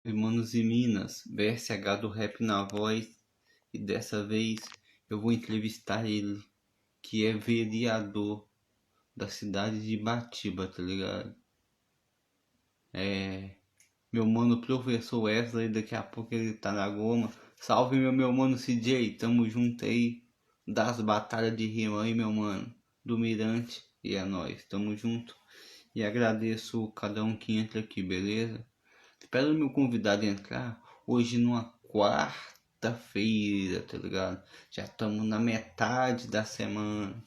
Manos e Minas, BSH do Rap na voz, e dessa vez eu vou entrevistar ele, que é vereador da cidade de Batiba, tá ligado? É, meu mano professor Wesley, daqui a pouco ele tá na goma. Salve meu mano CJ, tamo junto aí, das batalhas de rima aí, meu mano, do Mirante, e é nóis, tamo junto. E agradeço cada um que entra aqui, beleza? Espero o meu convidado entrar hoje numa quarta-feira, tá ligado? Já estamos na metade da semana,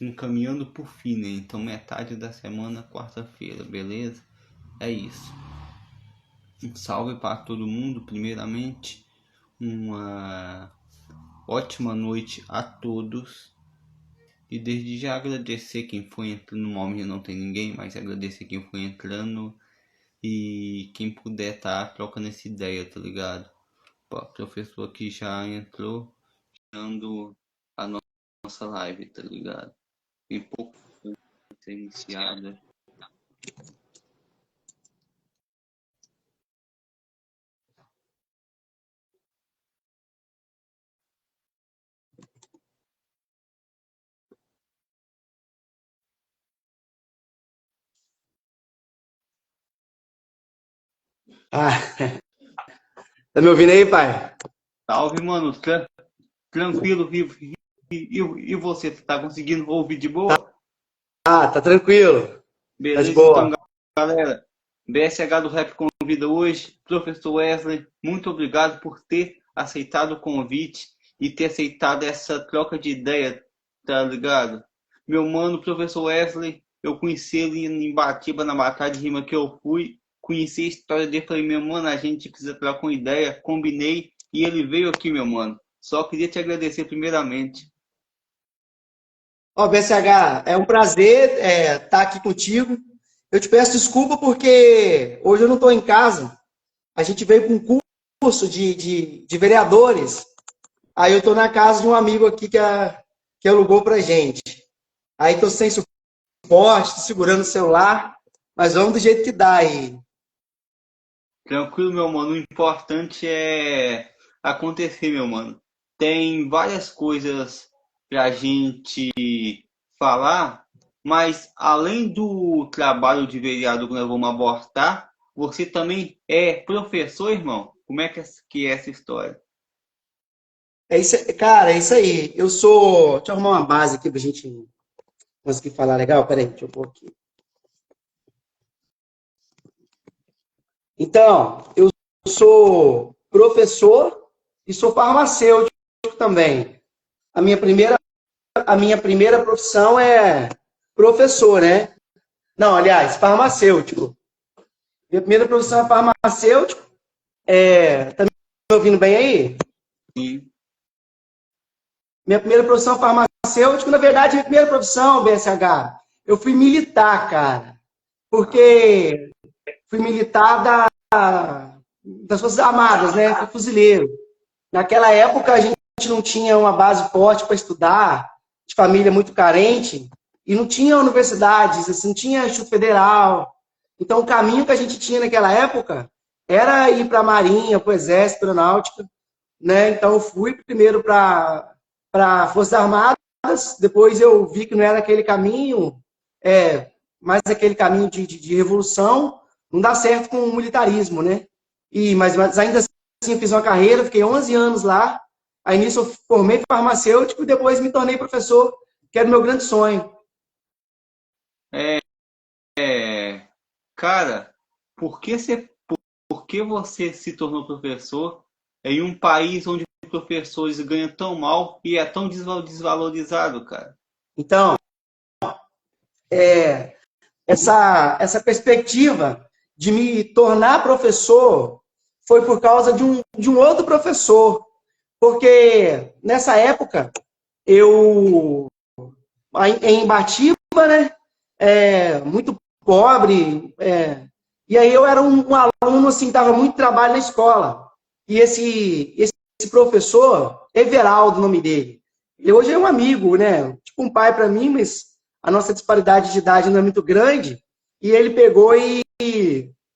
encaminhando por fim, né? Então metade da semana, quarta-feira, beleza? É isso. Um salve para todo mundo, primeiramente. Uma ótima noite a todos. E desde já agradecer quem foi entrando. No momento não tem ninguém, mas agradecer quem foi entrando. E quem puder tá trocando essa ideia, tá ligado? Pô, professor que já entrou dando a nossa live, tá ligado? Em pouco ser iniciada. Ah, tá me ouvindo aí, pai? Salve, mano. Tranquilo, vivo. E você, tá conseguindo ouvir de boa? Tá tranquilo. Tá de Beleza, então, boa. galera. BSH do Rap convida hoje, professor Wesley. Muito obrigado por ter aceitado o convite e ter aceitado essa troca de ideia, tá ligado? Meu mano, professor Wesley, eu conheci ele em Batiba, na batalha de rima que eu fui. Conheci a história dele, falei, meu mano, a gente precisa trocar uma ideia. Combinei e ele veio aqui, meu mano. Só queria te agradecer primeiramente. Ó, BCH, é um prazer estar aqui contigo. Eu te peço desculpa porque hoje eu não estou em casa. A gente veio para um curso de vereadores. Aí eu estou na casa de um amigo aqui que alugou pra gente. Aí estou sem suporte, tô segurando o celular, mas vamos do jeito que dá aí. Tranquilo, meu mano. O importante é acontecer, meu mano. Tem várias coisas pra gente falar, mas além do trabalho de vereador que nós vamos abordar, você também é professor, irmão? Como é que é essa história? É isso, cara, é isso aí. Eu sou. Deixa eu arrumar uma base aqui pra gente conseguir falar legal. Peraí, deixa eu pôr aqui. Então, eu sou professor e sou farmacêutico também. A minha primeira, a minha primeira profissão é professor, né? Não, aliás, farmacêutico. Minha primeira profissão é farmacêutico. Tá me ouvindo bem aí? Sim. Minha primeira profissão é farmacêutico. Na verdade, minha primeira profissão, BSH, eu fui militar, cara. Porque fui militar das Forças Armadas, né? Fui fuzileiro. Naquela época, a gente não tinha uma base forte para estudar, de família muito carente, e não tinha universidades, assim, não tinha Instituto Federal. Então, o caminho que a gente tinha naquela época era ir para a Marinha, para o Exército, para a Náutica, né? Então, eu fui primeiro para Forças Armadas, depois eu vi que não era aquele caminho, mais aquele caminho de revolução, não dá certo com o militarismo, né? Mas ainda assim, eu fiz uma carreira, fiquei 11 anos lá. Aí nisso eu formei farmacêutico e depois me tornei professor, que era o meu grande sonho. É, cara, por que por que você se tornou professor em um país onde professores ganham tão mal e é tão desvalorizado, cara? Então, essa perspectiva de me tornar professor foi por causa de um outro professor. Porque nessa época, eu, em Batiba, né, muito pobre, e aí eu era um aluno, assim, dava muito trabalho na escola. E esse professor, Everaldo, o nome dele, ele hoje é um amigo, né, tipo um pai para mim, mas a nossa disparidade de idade não é muito grande, e ele pegou e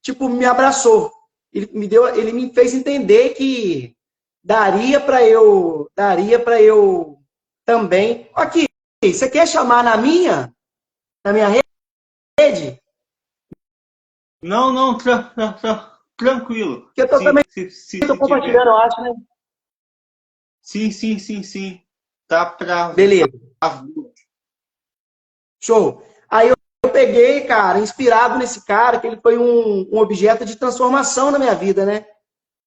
tipo, me abraçou. ele me fez entender que daria para eu também. Aqui, você quer chamar na minha rede? Não, não, tranquilo. Que eu tô também tô Se compartilhando, tiver. eu acho, né? Sim. Tá pra. Beleza, show. Aí eu peguei, cara, inspirado nesse cara, que ele foi um objeto de transformação na minha vida, né?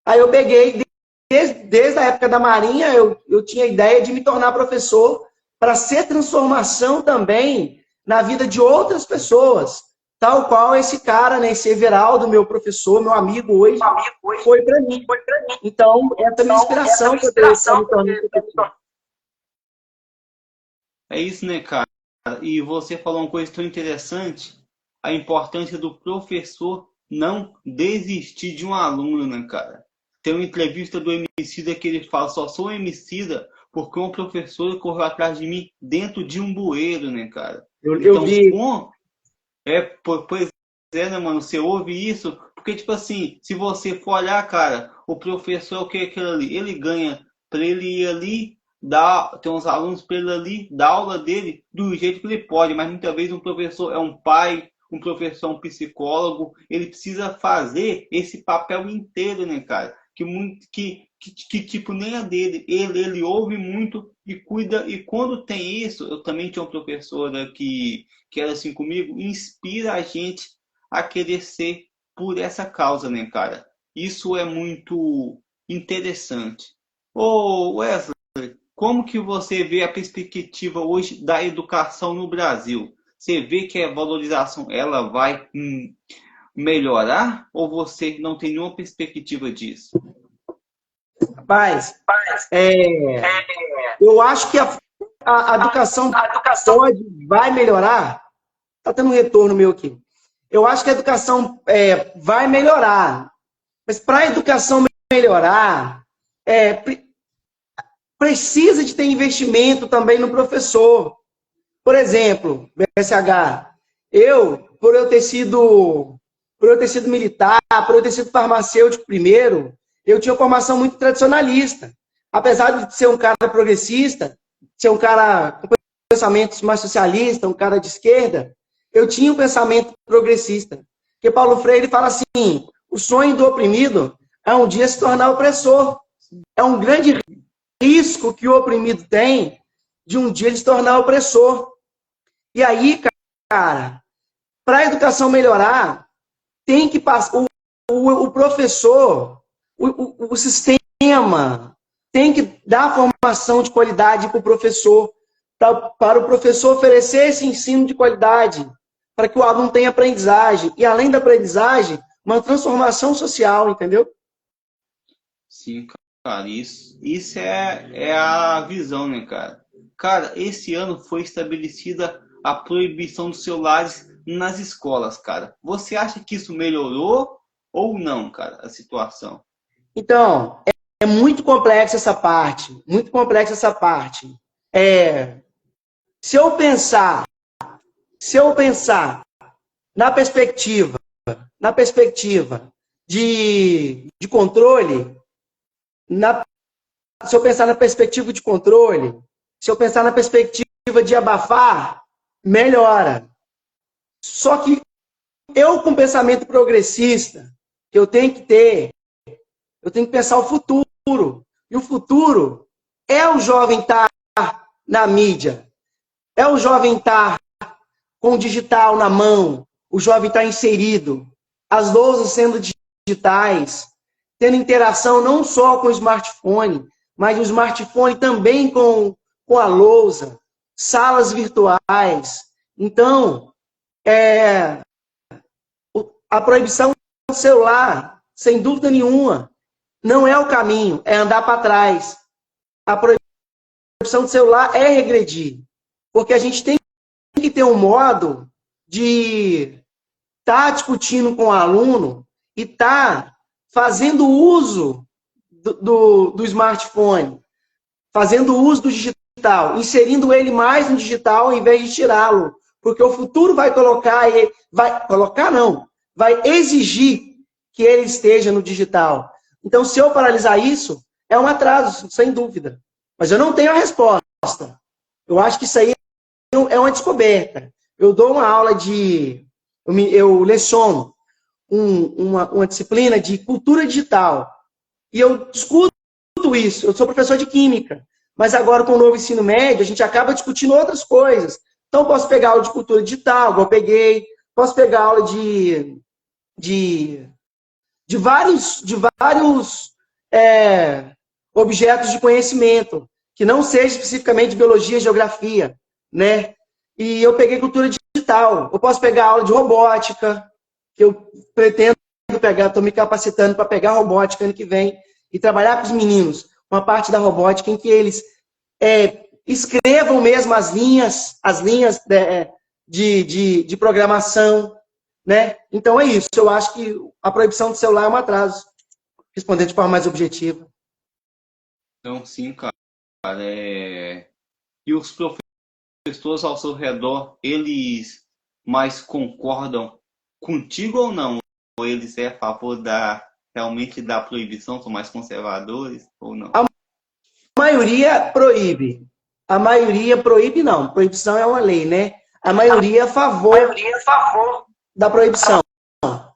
Aí eu peguei, desde a época da Marinha, eu tinha a ideia de me tornar professor para ser transformação também na vida de outras pessoas. Tal qual esse cara, né, esse Everaldo, meu professor, meu amigo hoje, foi para mim. Então, essa é a minha inspiração para me tornar professor. É isso, né, cara? E você falou uma coisa tão interessante, a importância do professor não desistir de um aluno, né, cara? Tem uma entrevista do Emicida que ele fala, só sou Emicida porque um professor correu atrás de mim dentro de um bueiro, né, cara? Eu Então, vi. pois é, né, mano? Você ouve isso, porque, tipo assim, se você for olhar, cara, o professor, o que é aquilo ali? Ele ganha pra ele ir ali, tem uns alunos pra ele ali, dar aula dele do jeito que ele pode, mas muitas vezes um professor é um pai, um professor é um psicólogo, ele precisa fazer esse papel inteiro, né, cara? Que tipo, nem a dele. Ele ouve muito e cuida, e quando tem isso, eu também tinha uma professora que era assim comigo, inspira a gente a querer ser por essa causa, né, cara? Isso é muito interessante. Ô, Wesley, como que você vê a perspectiva hoje da educação no Brasil? Você vê que a valorização ela vai melhorar ou você não tem nenhuma perspectiva disso? Rapaz, eu acho que a educação vai melhorar. Tá tendo um retorno meu aqui. Eu acho que a educação vai melhorar. Mas para a educação melhorar, precisa de ter investimento também no professor. Por exemplo, BSH, por eu ter sido militar, por eu ter sido farmacêutico primeiro, eu tinha uma formação muito tradicionalista. Apesar de ser um cara progressista, ser um cara com pensamentos mais socialistas, um cara de esquerda, eu tinha um pensamento progressista. Porque Paulo Freire fala assim, o sonho do oprimido é um dia se tornar opressor. É um grande risco que o oprimido tem de um dia ele se tornar opressor. E aí, cara, para a educação melhorar, tem que passar o professor, o sistema tem que dar formação de qualidade para o professor, para o professor oferecer esse ensino de qualidade, para que o aluno tenha aprendizagem. E além da aprendizagem, uma transformação social, entendeu? Sim, cara, isso é a visão, né, cara? Cara, esse ano foi estabelecida a proibição dos celulares nas escolas, cara. Você acha que isso melhorou ou não, cara, a situação? Então, é muito complexa essa parte, muito complexa essa parte. Se eu pensar na perspectiva de controle, se eu pensar na perspectiva de controle, se eu pensar na perspectiva de abafar, melhora. Só que eu, com pensamento progressista, que eu tenho que pensar o futuro. E o futuro é o jovem estar na mídia, é o jovem estar com o digital na mão, o jovem estar inserido, as lousas sendo digitais, tendo interação não só com o smartphone, mas o smartphone também com a lousa, salas virtuais. Então, a proibição do celular, sem dúvida nenhuma, não é o caminho, é andar para trás. A proibição do celular é regredir, porque a gente tem que ter um modo de estar discutindo com o aluno e estar fazendo uso do smartphone, fazendo uso do digital, inserindo ele mais no digital em vez de tirá-lo. Porque o futuro vai vai exigir que ele esteja no digital. Então, se eu paralisar isso, é um atraso, sem dúvida. Mas eu não tenho a resposta. Eu acho que isso aí é uma descoberta. Eu dou uma aula eu leciono uma disciplina de cultura digital. E eu discuto isso. Eu sou professor de química. Mas agora, com o novo ensino médio, a gente acaba discutindo outras coisas. Então, eu posso pegar aula de cultura digital, igual eu peguei. Posso pegar aula de vários objetos de conhecimento, que não seja especificamente biologia e geografia, né? E eu peguei cultura digital. Eu posso pegar aula de robótica, que eu pretendo pegar, estou me capacitando para pegar robótica ano que vem e trabalhar com os meninos uma parte da robótica em que eles escrevam mesmo as linhas de programação, né? Então é isso. Eu acho que a proibição do celular é um atraso, respondendo de forma mais objetiva. Então, sim, cara. E os professores ao seu redor, eles mais concordam contigo ou não? Ou eles é a favor realmente da proibição, são mais conservadores ou não? A maioria proíbe. A maioria proíbe não. Proibição é uma lei, né? A maioria é a favor da proibição. A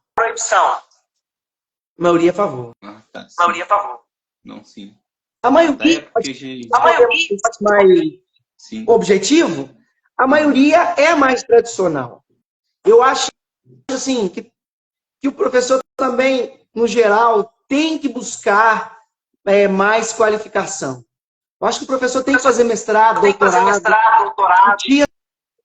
maioria é a favor. Ah, tá, sim. Maioria é a favor. Não, sim. A maioria, mais sim. objetivo, a maioria é mais tradicional. Eu acho assim que o professor também, no geral, tem que buscar mais qualificação. Eu acho que o professor tem que fazer mestrado, doutorado,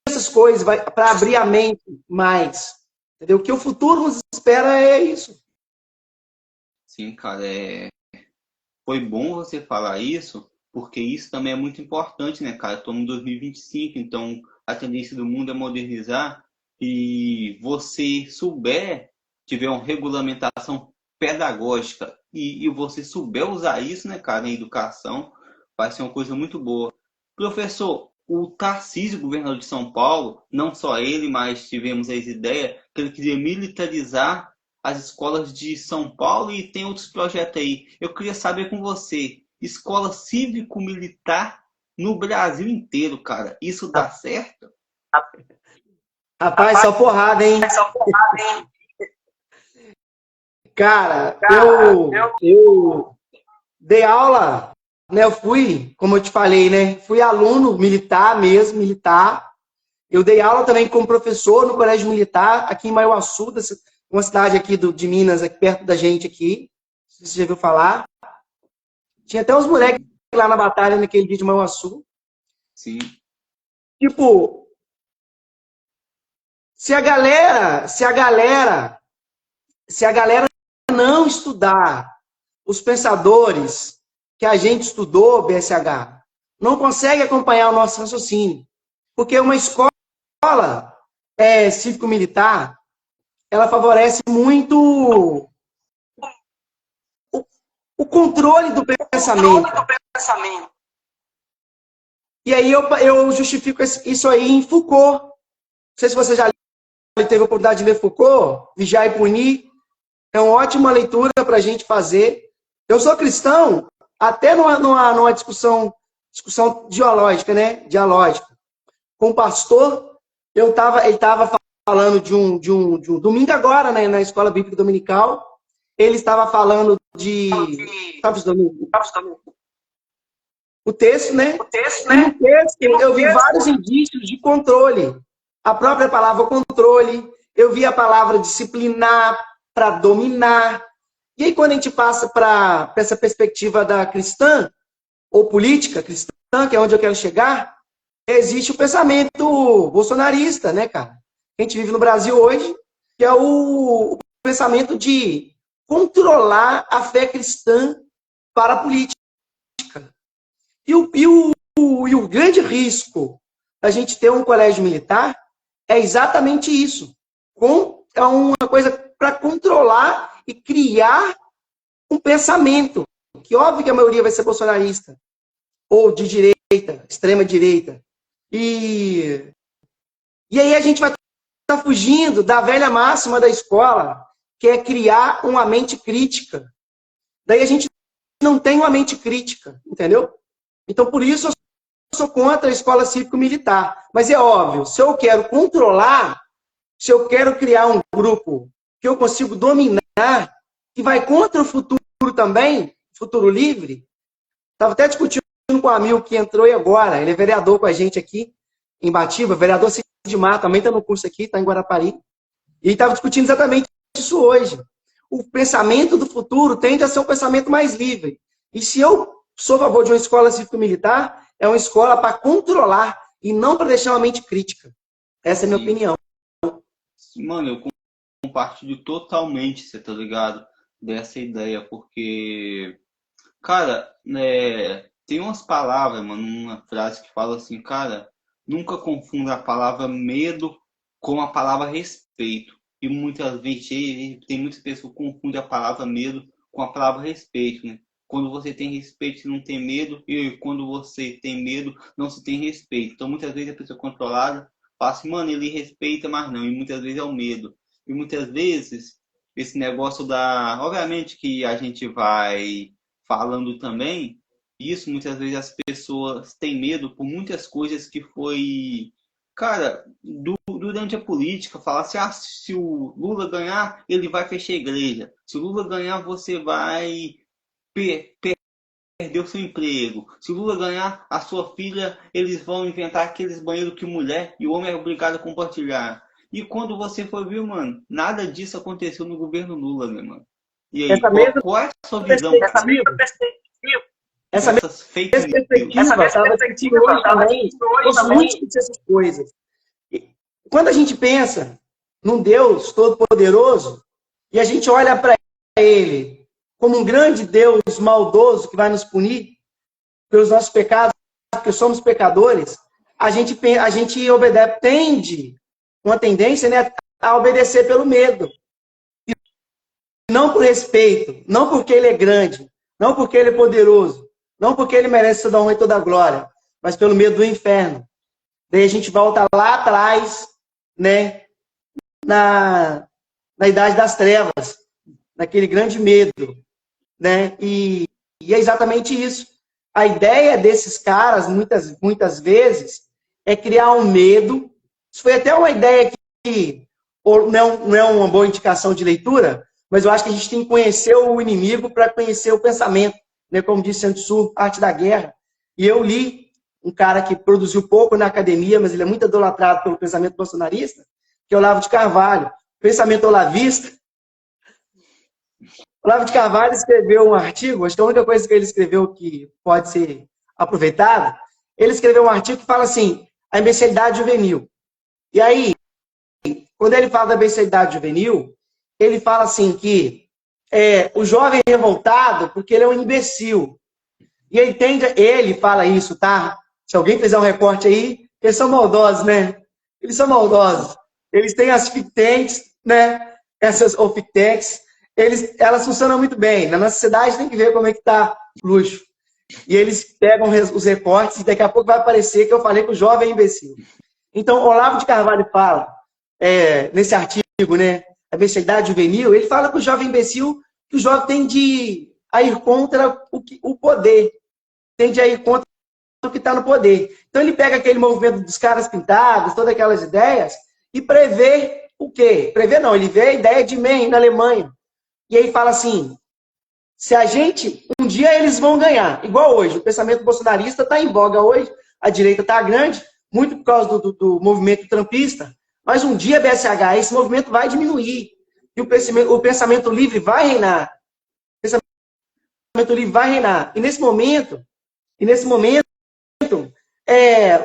essas coisas para abrir a mente mais. Entendeu? O que o futuro nos espera é isso. Sim, cara, foi bom você falar isso, porque isso também é muito importante, né, cara? Estamos em 2025, então a tendência do mundo é modernizar, e você tiver uma regulamentação pedagógica e você souber usar isso, né, cara, na educação, vai ser uma coisa muito boa. Professor, o Tarcísio, governador de São Paulo, não só ele, mas tivemos as ideias que ele queria militarizar as escolas de São Paulo e tem outros projetos aí. Eu queria saber com você, escola cívico-militar no Brasil inteiro, cara, isso dá certo? Rapaz, só porrada, hein? Cara, eu dei aula, né? Eu fui, como eu te falei, né? Fui aluno militar mesmo, militar. Eu dei aula também como professor no Colégio Militar, aqui em Maiuaçu, uma cidade aqui de Minas, aqui perto da gente aqui. Se você já ouviu falar. Tinha até uns moleques lá na batalha naquele dia de Maiuaçu. Sim. Tipo, se a galera não estudar os pensadores que a gente estudou, BSH, não consegue acompanhar o nosso raciocínio. Porque uma escola cívico-militar, ela favorece muito o controle do pensamento. E aí eu justifico isso aí em Foucault. Não sei se você já teve a oportunidade de ler Foucault, Vigiar e Punir. É uma ótima leitura para a gente fazer. Eu sou cristão, até numa discussão dialógica, né? Dialógica. Com o pastor, ele estava falando de um domingo agora, né, na escola bíblica dominical. Ele estava falando de o texto, né? E no texto eu vi vários indícios de controle. A própria palavra controle, eu vi a palavra disciplinar, para dominar. E aí, quando a gente passa para essa perspectiva da cristã, ou política cristã, que é onde eu quero chegar, existe o pensamento bolsonarista, né, cara? A gente vive no Brasil hoje, que é o pensamento de controlar a fé cristã para a política. E o grande risco da gente ter um colégio militar é exatamente isso. É uma coisa para controlar e criar um pensamento, que óbvio que a maioria vai ser bolsonarista, ou de direita, extrema direita. E aí a gente vai estar fugindo da velha máxima da escola, que é criar uma mente crítica. Daí a gente não tem uma mente crítica, entendeu? Então, por isso, eu sou contra a escola cívico-militar. Mas é óbvio, se eu quero controlar, se eu quero criar um grupo que eu consigo dominar, que vai contra o futuro também, futuro livre, estava até discutindo com um amigo que entrou agora, ele é vereador com a gente aqui, em Batiba, vereador Sidmar, também está no curso aqui, está em Guarapari, e estava discutindo exatamente isso hoje. O pensamento do futuro tende a ser um pensamento mais livre. E se eu sou a favor de uma escola cívico-militar, é uma escola para controlar e não para deixar uma mente crítica. Essa é a minha opinião. Mano, eu compartilho totalmente, você tá ligado? Dessa ideia, porque, cara, tem umas palavras, mano, uma frase que fala assim, cara, nunca confunda a palavra medo com a palavra respeito. E muitas vezes tem muitas pessoas que confundem a palavra medo com a palavra respeito, né? Quando você tem respeito, você não tem medo, e quando você tem medo, não se tem respeito. Então, muitas vezes a pessoa controlada fala assim, mano, ele respeita, mas não. E muitas vezes é o medo. E muitas vezes, esse negócio da... Obviamente que a gente vai falando também, isso muitas vezes as pessoas têm medo por muitas coisas que foi... Cara, durante a política, falar assim, ah, se o Lula ganhar, ele vai fechar a igreja. Se o Lula ganhar, você vai perder o seu emprego. Se o Lula ganhar, a sua filha, eles vão inventar aqueles banheiros que mulher e o homem é obrigado a compartilhar. E quando você for ver, mano, nada disso aconteceu no governo Lula, né, mano? E aí, qual é a sua visão? Essa mesma perspectiva, estava discutindo hoje também, muito discutir essas coisas. Quando a gente pensa num Deus todo-poderoso, e a gente olha para ele como um grande Deus maldoso que vai nos punir pelos nossos pecados, porque somos pecadores, a gente tende, uma tendência, né, a obedecer pelo medo. E não por respeito, não porque ele é grande, não porque ele é poderoso, não porque ele merece toda a honra e toda a glória, mas pelo medo do inferno. Daí a gente volta lá atrás, né, na idade das trevas, naquele grande medo, né? E é exatamente isso. A ideia desses caras, muitas vezes, é criar um medo. Isso foi até uma ideia que não é uma boa indicação de leitura, mas eu acho que a gente tem que conhecer o inimigo para conhecer o pensamento, né? Como disse Sun Tzu, Arte da Guerra. E eu li um cara que produziu pouco na academia, mas ele é muito idolatrado pelo pensamento bolsonarista, que é o Olavo de Carvalho. Pensamento olavista. Olavo de Carvalho escreveu um artigo, acho que a única coisa que ele escreveu que pode ser aproveitada, ele escreveu um artigo que fala assim, a imbecilidade juvenil. E aí, quando ele fala da imbecilidade juvenil, ele fala assim que o jovem é revoltado porque ele é um imbecil. E ele fala isso, tá? Se alguém fizer um recorte aí, eles são maldosos, né? Eles são maldosos. Eles têm as think tanks, né? Essas think tanks, elas funcionam muito bem. Na nossa cidade tem que ver como é que tá o luxo. E eles pegam os recortes e daqui a pouco vai aparecer que eu falei que o jovem é imbecil. Então, Olavo de Carvalho fala, nesse artigo, né? A imbecilidade juvenil, ele fala que o jovem imbecil, que o jovem tende a ir contra o poder. Tende a ir contra o que está no poder. Então ele pega aquele movimento dos caras pintados, todas aquelas ideias, e prevê o quê? Prevê não, ele vê a ideia de Mem na Alemanha. E aí fala assim, um dia eles vão ganhar, igual hoje, o pensamento bolsonarista está em voga hoje, a direita está grande, muito por causa do movimento trampista, mas um dia, BSH, esse movimento vai diminuir, e o pensamento livre vai reinar. O pensamento livre vai reinar. E nesse momento,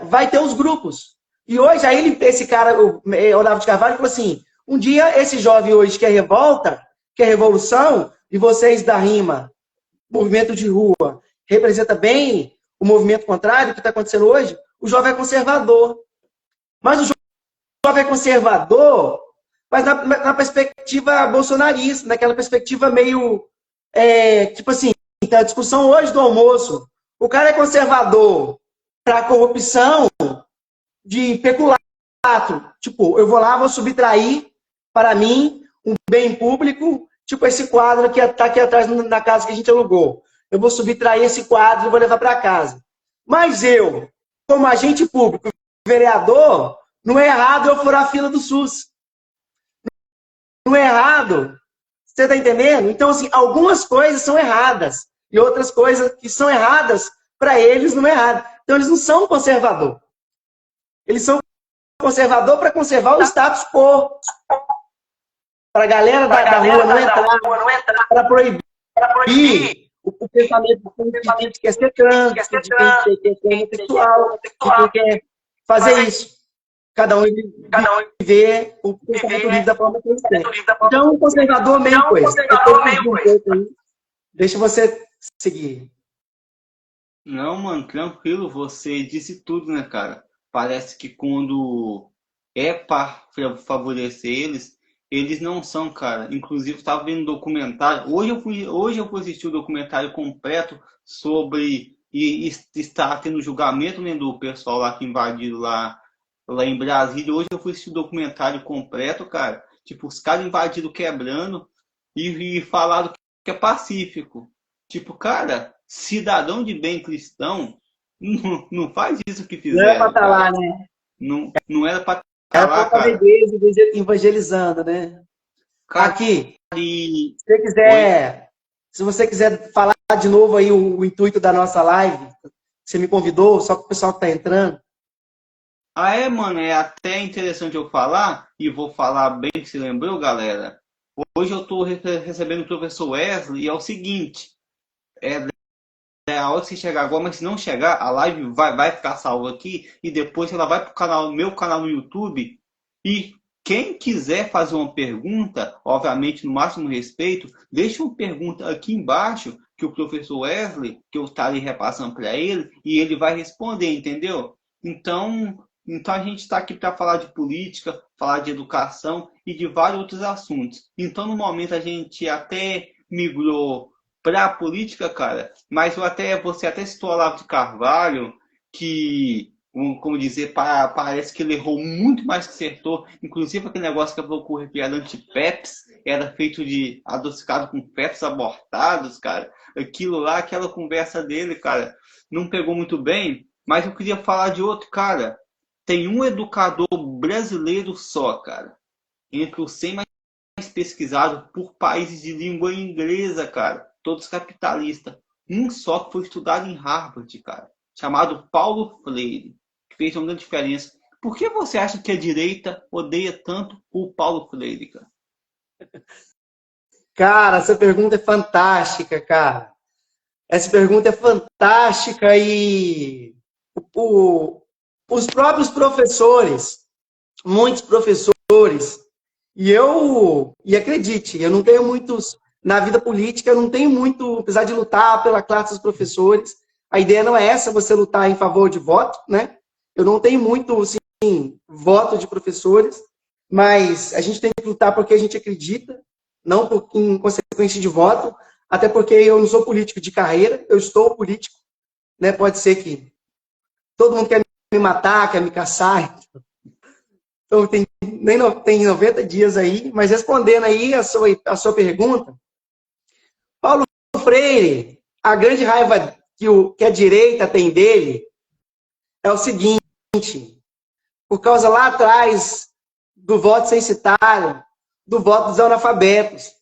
vai ter os grupos. E hoje, aí esse cara, o Olavo de Carvalho, falou assim, um dia esse jovem hoje quer revolta, quer revolução, e vocês da rima, movimento de rua, representa bem o movimento contrário que está acontecendo hoje, o jovem é conservador. Mas o jovem é conservador, mas na perspectiva bolsonarista, naquela perspectiva meio, tipo assim, a discussão hoje do almoço, o cara é conservador para corrupção de peculato. Tipo, eu vou lá, vou subtrair para mim um bem público, tipo esse quadro que está aqui atrás na casa que a gente alugou. Eu vou subtrair esse quadro e vou levar para casa. Mas eu, como agente público, vereador, não é errado eu furar a fila do SUS. Não é errado. Você está entendendo? Então, assim, algumas coisas são erradas. E outras coisas que são erradas, para eles não é errado. Então, eles não são conservador. Eles são conservador para conservar o status quo. Para a galera da rua não entrar. Para proibir o pensamento de quem quer ser trans, de quem quer ser homossexual, de quem quer fazer isso. Cada um vê o pensamento livre da forma que ele quer. Então, o conservador, mesma coisa. Deixa você seguir. Não, mano, tranquilo, você disse tudo, né, cara? Parece que quando é para favorecer eles, eles não são, cara. Inclusive, estava vendo um documentário. Hoje eu fui assistir o documentário completo sobre e estar tendo julgamento, né, do pessoal lá que invadiram lá em Brasília. Hoje eu fui assistir o documentário completo, cara. Tipo, os caras invadiram quebrando e falaram que é pacífico. Tipo, cara, cidadão de bem cristão não faz isso que fizeram. Não era para estar lá, né? Não era para estar lá, cara. Era igreja evangelizando, né? Cara, aqui, se você quiser falar de novo aí o intuito da nossa live, você me convidou, só para o pessoal que está entrando. Ah, é, mano, é até interessante eu falar, e vou falar bem que se lembrou, galera. Hoje eu estou recebendo o professor Wesley, e é o seguinte, é a hora que você chegar agora, mas se não chegar, a live vai ficar salva aqui, e depois ela vai para o meu canal no YouTube, e quem quiser fazer uma pergunta, obviamente no máximo respeito, deixa uma pergunta aqui embaixo, que o professor Wesley, que eu estarei repassando para ele, e ele vai responder, entendeu? Então a gente está aqui para falar de política, falar de educação e de vários outros assuntos. Então, no momento, a gente até migrou para a política, cara, mas você até citou Olavo de Carvalho, que, como dizer, parece que ele errou muito mais que acertou. Inclusive, aquele negócio que falou que o refrigerante Pepsi era feito de adocicado com Pepsi abortados, cara. Aquilo lá, aquela conversa dele, cara, não pegou muito bem. Mas eu queria falar de outro, cara. Tem um educador brasileiro só, cara, entre os 100 mais pesquisados por países de língua inglesa, cara, todos capitalistas. Um só que foi estudado em Harvard, cara, chamado Paulo Freire, que fez uma grande diferença. Por que você acha que a direita odeia tanto o Paulo Freire, cara? Cara, essa pergunta é fantástica, cara. Essa pergunta é fantástica e os próprios professores, muitos professores, e acredite, eu não tenho muitos, na vida política, eu não tenho muito, apesar de lutar pela classe dos professores, a ideia não é essa, você lutar em favor de voto, né? Eu não tenho muito, assim, voto de professores, mas a gente tem que lutar porque a gente acredita, não em consequência de voto, até porque eu não sou político de carreira, eu estou político, né? Pode ser que todo mundo quer me matar, quer me caçar. Então, tem 90 dias aí, mas respondendo aí a sua pergunta, Paulo Freire, a grande raiva que a direita tem dele é o seguinte, por causa lá atrás do voto censitário, do voto dos analfabetos.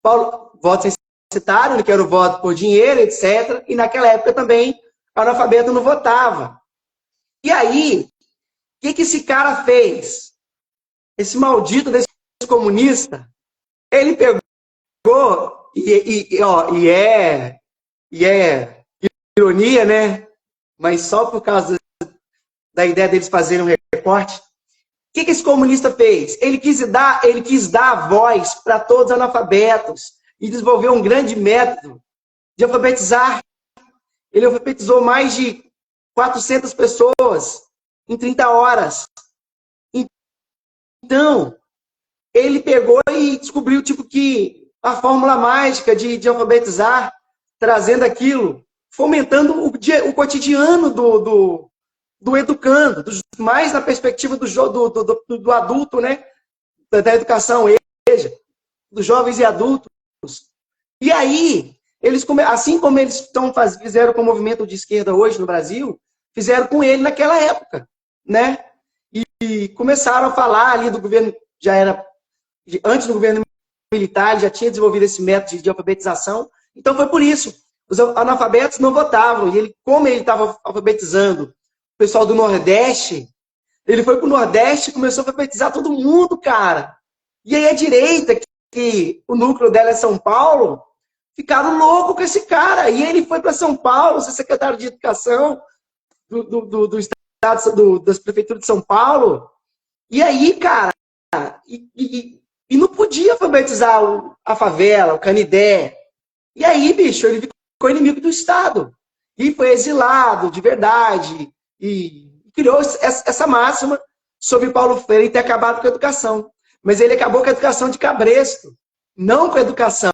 Voto censitário, que era o voto por dinheiro, etc. E naquela época também o analfabeto não votava. E aí, o que esse cara fez? Esse maldito desse comunista, ele pegou e é ironia, né? Mas só por causa da ideia deles fazerem um recorte. O que esse comunista fez? Ele quis dar voz para todos os analfabetos e desenvolveu um grande método de alfabetizar. Ele alfabetizou mais de 400 pessoas em 30 horas. Então, ele pegou e descobriu tipo que a fórmula mágica de alfabetizar, trazendo aquilo, fomentando o cotidiano do educando, mais na perspectiva do adulto, né? Da educação. dos jovens e adultos. E aí, eles, assim como eles fizeram com o movimento de esquerda hoje no Brasil, fizeram com ele naquela época, né? E começaram a falar ali do governo, já era, antes do governo militar, ele já tinha desenvolvido esse método de alfabetização. Então foi por isso. Os analfabetos não votavam. E ele, como ele estava alfabetizando o pessoal do Nordeste, ele foi para o Nordeste e começou a alfabetizar todo mundo, cara. E aí a direita, que o núcleo dela é São Paulo, ficaram loucos com esse cara. E ele foi para São Paulo, ser secretário de Educação do Estado, das Prefeituras de São Paulo. E aí, cara, e não podia alfabetizar a favela, o Canidé. E aí, bicho, ele ficou inimigo do Estado. E foi exilado, de verdade. E criou essa máxima sobre Paulo Freire ter acabado com a educação. Mas ele acabou com a educação de cabresto, não com a educação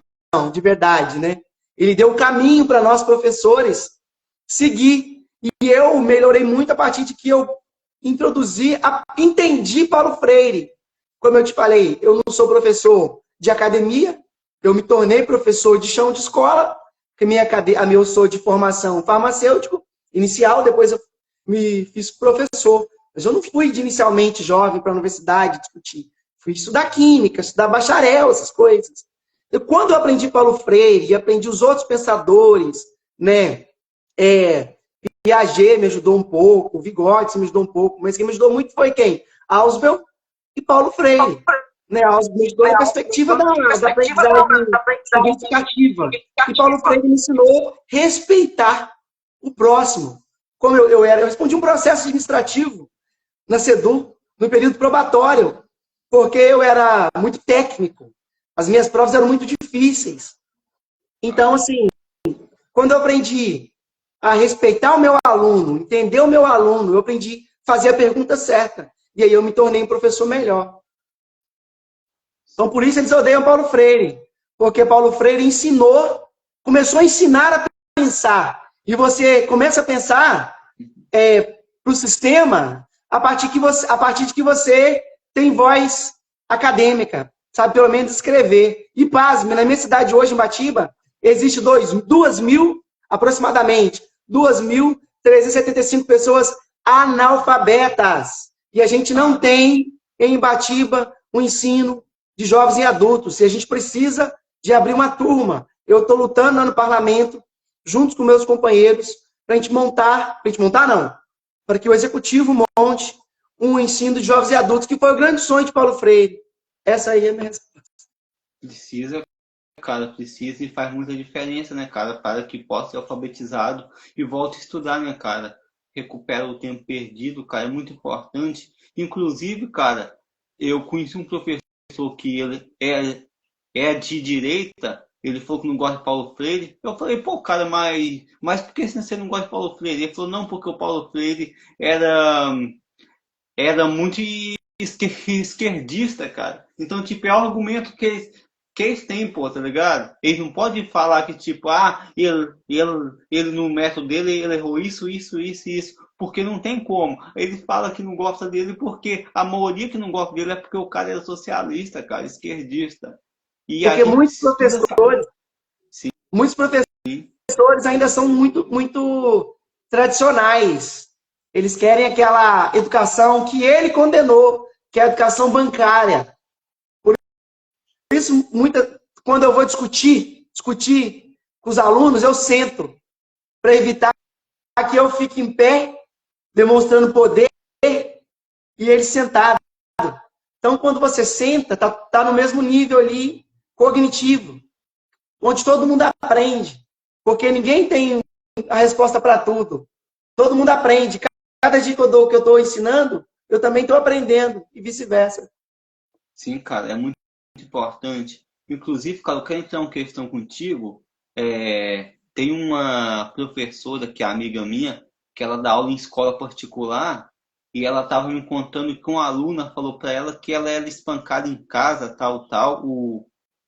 de verdade, né? Ele deu o caminho para nós, professores, seguir. E eu melhorei muito a partir de que eu entendi Paulo Freire. Como eu te falei, eu não sou professor de academia, eu me tornei professor de chão de escola, porque eu sou de formação farmacêutico inicial, depois eu me fiz professor. Mas eu não fui inicialmente jovem para a universidade discutir. Fui estudar química, estudar bacharel, essas coisas. Quando eu aprendi Paulo Freire e aprendi os outros pensadores, né? Piaget me ajudou um pouco, Vygotsky me ajudou um pouco, mas quem me ajudou muito foi quem? Ausubel e Paulo Freire. Né? Ausubel me ajudou na perspectiva da aprendizagem significativa. E Paulo Freire me ensinou a respeitar o próximo. Como eu respondi um processo administrativo na SEDU, no período probatório, porque eu era muito técnico. As minhas provas eram muito difíceis. Então, assim, quando eu aprendi a respeitar o meu aluno, entender o meu aluno, eu aprendi a fazer a pergunta certa. E aí eu me tornei um professor melhor. Então, por isso eles odeiam Paulo Freire. Porque Paulo Freire começou a ensinar a pensar. E você começa a pensar para o sistema a partir de que você tem voz acadêmica, sabe pelo menos escrever. E pasme, na minha cidade hoje, em Batiba, existe 2.000, aproximadamente, 2.375 pessoas analfabetas. E a gente não tem em Batiba um ensino de jovens e adultos. E a gente precisa de abrir uma turma. Eu estou lutando lá no parlamento, junto com meus companheiros, para a gente montar, para que o executivo monte um ensino de jovens e adultos, que foi o grande sonho de Paulo Freire. Essa aí é a minha resposta. Precisa e faz muita diferença, né, cara, para que possa ser alfabetizado e volte a estudar, né, cara. Recupera o tempo perdido, cara, é muito importante. Inclusive, cara, eu conheci um professor que ele é de direita, ele falou que não gosta de Paulo Freire. Eu falei, pô, cara, mas por que você não gosta de Paulo Freire? Ele falou, não, porque o Paulo Freire era muito esquerdista, cara. Então, tipo, é o argumento que eles têm, pô, tá ligado? Eles não podem falar que, tipo, ele no método dele, ele errou isso, porque não tem como. Eles falam que não gosta dele porque a maioria que não gosta dele é porque o cara era socialista, cara, esquerdista. E porque muitos professores ainda são muito, muito tradicionais. Eles querem aquela educação que ele condenou, que é a educação bancária. Por isso, quando eu vou discutir com os alunos, eu sento para evitar que eu fique em pé, demonstrando poder, e eles sentados. Então, quando você senta, tá no mesmo nível ali cognitivo, onde todo mundo aprende, porque ninguém tem a resposta para tudo. Todo mundo aprende. Cada dia que eu estou ensinando, eu também estou aprendendo, e vice-versa. Sim, cara, é muito importante. Inclusive, cara, eu quero entrar uma questão contigo. Tem uma professora que é amiga minha, que ela dá aula em escola particular, e ela estava me contando que uma aluna falou para ela que ela era espancada em casa, tal.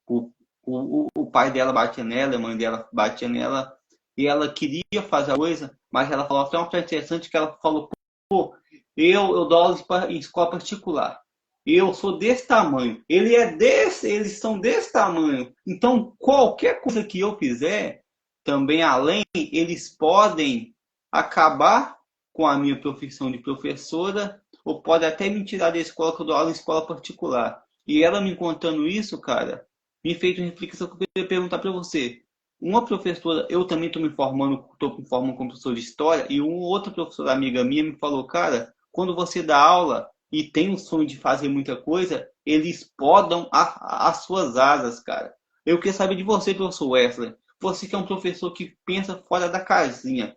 O pai dela batia nela, a mãe dela batia nela, e ela queria fazer a coisa, mas ela falou até uma coisa interessante que ela falou, pô, eu dou aula em escola particular. Eu sou desse tamanho, eles são desse tamanho. Então, qualquer coisa que eu fizer, também além, eles podem acabar com a minha profissão de professora, ou pode até me tirar da escola, que eu dou aula em escola particular. E ela me contando isso, cara, me fez uma reflexão que eu queria perguntar para você. Uma professora, eu também estou me formando como professor de história, e uma outra professora amiga minha me falou, cara, quando você dá aula e tem o sonho de fazer muita coisa, eles podam as suas asas, cara. Eu queria saber de você, professor Wesley. Você que é um professor que pensa fora da casinha.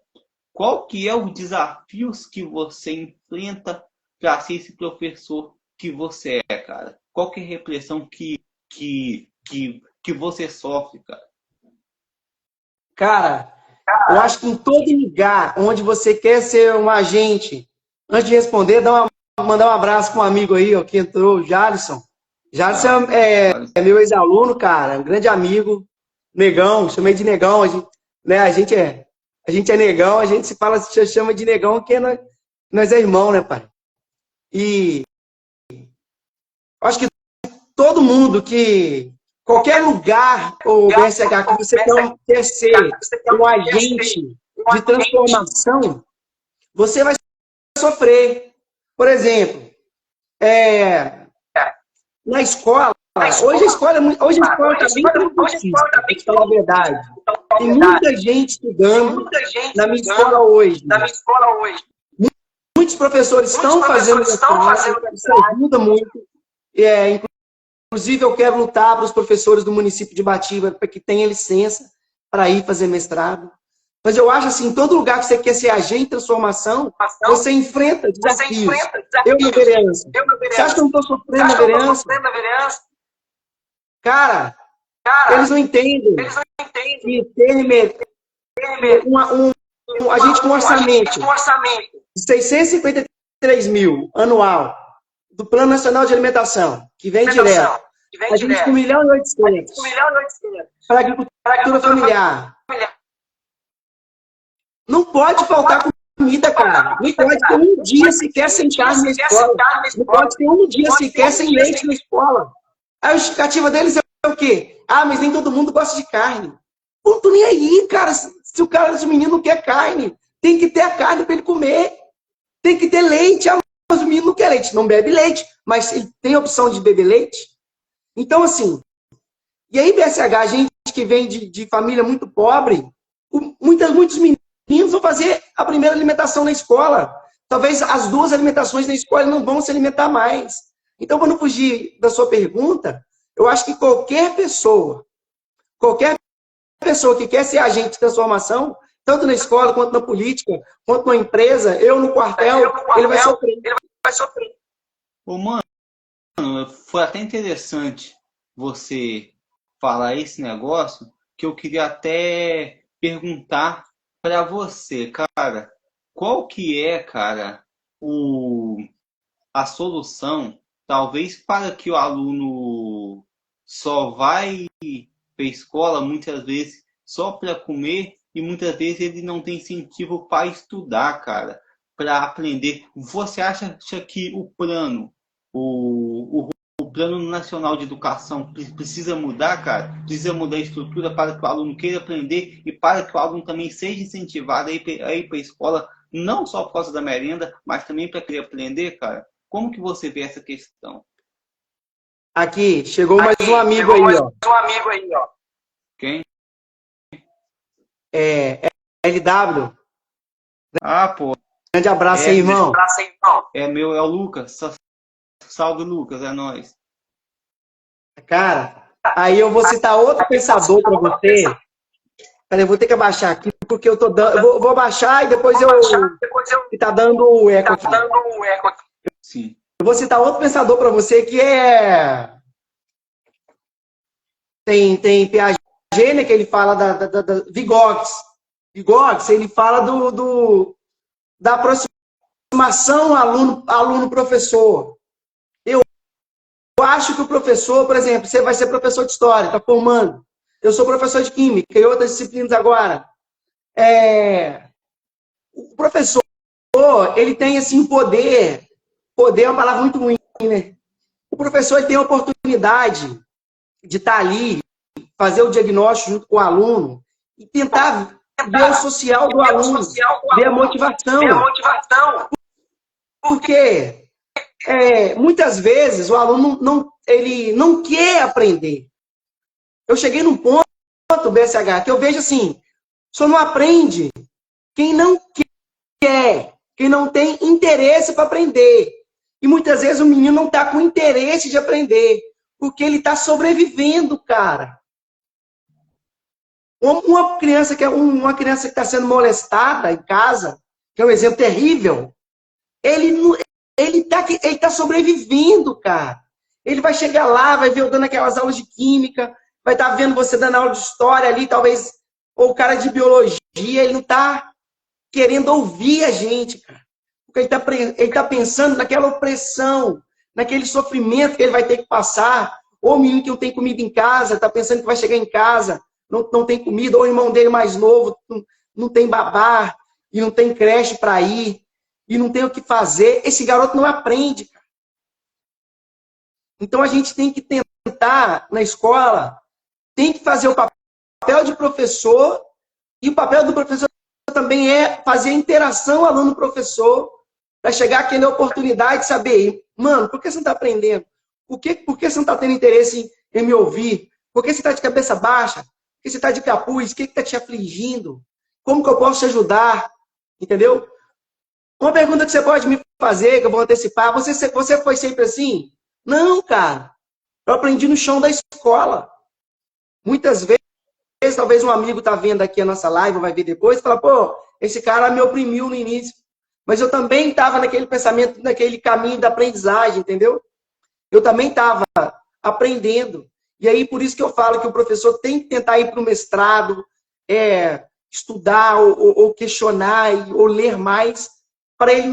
Qual que é os desafios que você enfrenta para ser esse professor que você é, cara? Qual que é a repressão que você sofre, cara? Cara, eu acho que em todo lugar onde você quer ser um agente, antes de responder, mandar um abraço para um amigo aí, ó, que entrou, o Jalisson. Jalisson é meu ex-aluno, cara, um grande amigo, negão, chamei de negão, né, a gente é negão, a gente se chama de negão porque nós é irmão, né, pai? E acho que todo mundo qualquer lugar, ou BSH, que você quer ser um agente de transformação, você vai sofrer. Por exemplo, na escola, hoje a escola está bem progressista, para te falar a verdade. Tem muita gente estudando na minha escola hoje. Muitos professores estão fazendo isso ajuda muito. Inclusive, eu quero lutar para os professores do município de Batiba para que tenham licença para ir fazer mestrado. Mas eu acho assim, em todo lugar que você quer ser agente de transformação, você enfrenta desafios. Eu na vereança. Você acha que eu não estou sofrendo na vereança? Cara, eles não entendem que a gente com um orçamento de 653 mil anual do Plano Nacional de Alimentação, que vem direto, a gente com 1 milhão e 800 para a agricultura familiar. Não pode faltar comida, cara. Não pode ter um dia sequer sem carne na escola. Não pode ter um dia sequer sem leite na escola. A justificativa deles é o quê? Ah, mas nem todo mundo gosta de carne. Não tô nem aí, cara. Se o menino não quer carne, tem que ter a carne para ele comer. Tem que ter leite. Ah, mas o menino não quer leite. Não bebe leite, mas ele tem a opção de beber leite. Então, assim, e aí, BSH, a gente que vem de família muito pobre, muitos meninos vão fazer a primeira alimentação na escola. Talvez as 2 alimentações na escola não vão se alimentar mais. Então, para não fugir da sua pergunta, eu acho que qualquer pessoa que quer ser agente de transformação, tanto na escola, quanto na política, quanto na empresa, eu no quartel, ele vai sofrer. Ô, mano, foi até interessante você falar esse negócio, que eu queria até perguntar para você, cara, qual que é, cara, a solução, talvez para que o aluno só vai para a escola, muitas vezes, só para comer, e muitas vezes ele não tem incentivo para estudar, cara, para aprender. Você acha que o plano, o Plano Nacional de Educação precisa mudar, cara? Precisa mudar a estrutura para que o aluno queira aprender e para que o aluno também seja incentivado a ir para a escola, não só por causa da merenda, mas também para querer aprender, cara? Como que você vê essa questão? Aqui, chegou mais um amigo aí, ó. Quem? LW. Ah, pô. Grande abraço aí, irmão. É o Lucas. Salve, Lucas, é nóis. Cara, aí eu vou citar outro pensador para você. Peraí, eu vou ter que abaixar aqui, porque eu tô dando. Vou abaixar e depois que tá dando o eco aqui. Sim. Eu vou citar outro pensador para você que tem Piaget, né, que ele fala da Vygotsky. Vygotsky, ele fala da aproximação aluno-professor. Eu acho que o professor, por exemplo, você vai ser professor de história, está formando. Eu sou professor de química e outras disciplinas agora. O professor, ele tem assim poder. Poder é uma palavra muito ruim, né? O professor ele tem a oportunidade de estar ali, fazer o diagnóstico junto com o aluno e tentar ver o social do aluno, ver a motivação. Porque muitas vezes o aluno ele não quer aprender. Eu cheguei num ponto, BSH, que eu vejo assim, só não aprende quem não quer, quem não tem interesse para aprender. E muitas vezes o menino não está com interesse de aprender, porque ele está sobrevivendo, cara. Uma criança que está sendo molestada em casa, que é um exemplo terrível, ele tá sobrevivendo, cara. Ele vai chegar lá, vai ver eu dando aquelas aulas de química, vai estar vendo você dando aula de história ali, talvez, ou o cara de biologia, ele não está querendo ouvir a gente, cara. Porque ele tá pensando naquela opressão, naquele sofrimento que ele vai ter que passar. Ou o menino que não tem comida em casa, está pensando que vai chegar em casa, não tem comida, ou o irmão dele mais novo não tem babá, e não tem creche para ir, e não tem o que fazer. Esse garoto não aprende, cara. Então a gente tem que tentar, na escola, tem que fazer o papel de professor, e o papel do professor também é fazer a interação aluno-professor, para chegar aqui na oportunidade de saber, mano, por que você não está aprendendo? Por que você não está tendo interesse em me ouvir? Por que você está de cabeça baixa? Por que você está de capuz? O que está te afligindo? Como que eu posso te ajudar? Entendeu? Uma pergunta que você pode me fazer, que eu vou antecipar, você foi sempre assim? Não, cara. Eu aprendi no chão da escola. Muitas vezes, talvez um amigo está vendo aqui a nossa live, vai ver depois, e fala, pô, esse cara me oprimiu no início. Mas eu também estava naquele pensamento, naquele caminho da aprendizagem, entendeu? Eu também estava aprendendo. E aí, por isso que eu falo que o professor tem que tentar ir para o mestrado, estudar, ou questionar, ou ler mais, para ele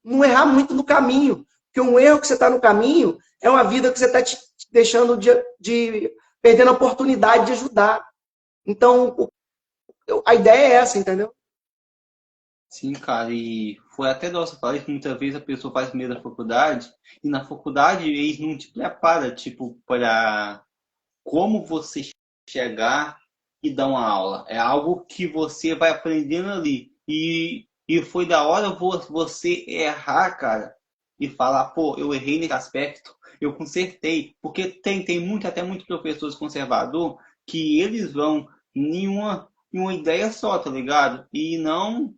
não errar muito no caminho. Porque um erro que você está no caminho é uma vida que você está te deixando de perdendo a oportunidade de ajudar. Então, a ideia é essa, entendeu? Sim, cara, e foi até nossa falar que muitas vezes a pessoa faz primeiro da faculdade, e na faculdade eles não te preparam, tipo, para como você chegar e dar uma aula. É algo que você vai aprendendo ali. E foi da hora você errar, cara, e falar, pô, eu errei nesse aspecto, eu consertei. Porque até muitos professores conservador que eles vão em uma ideia só, tá ligado? E não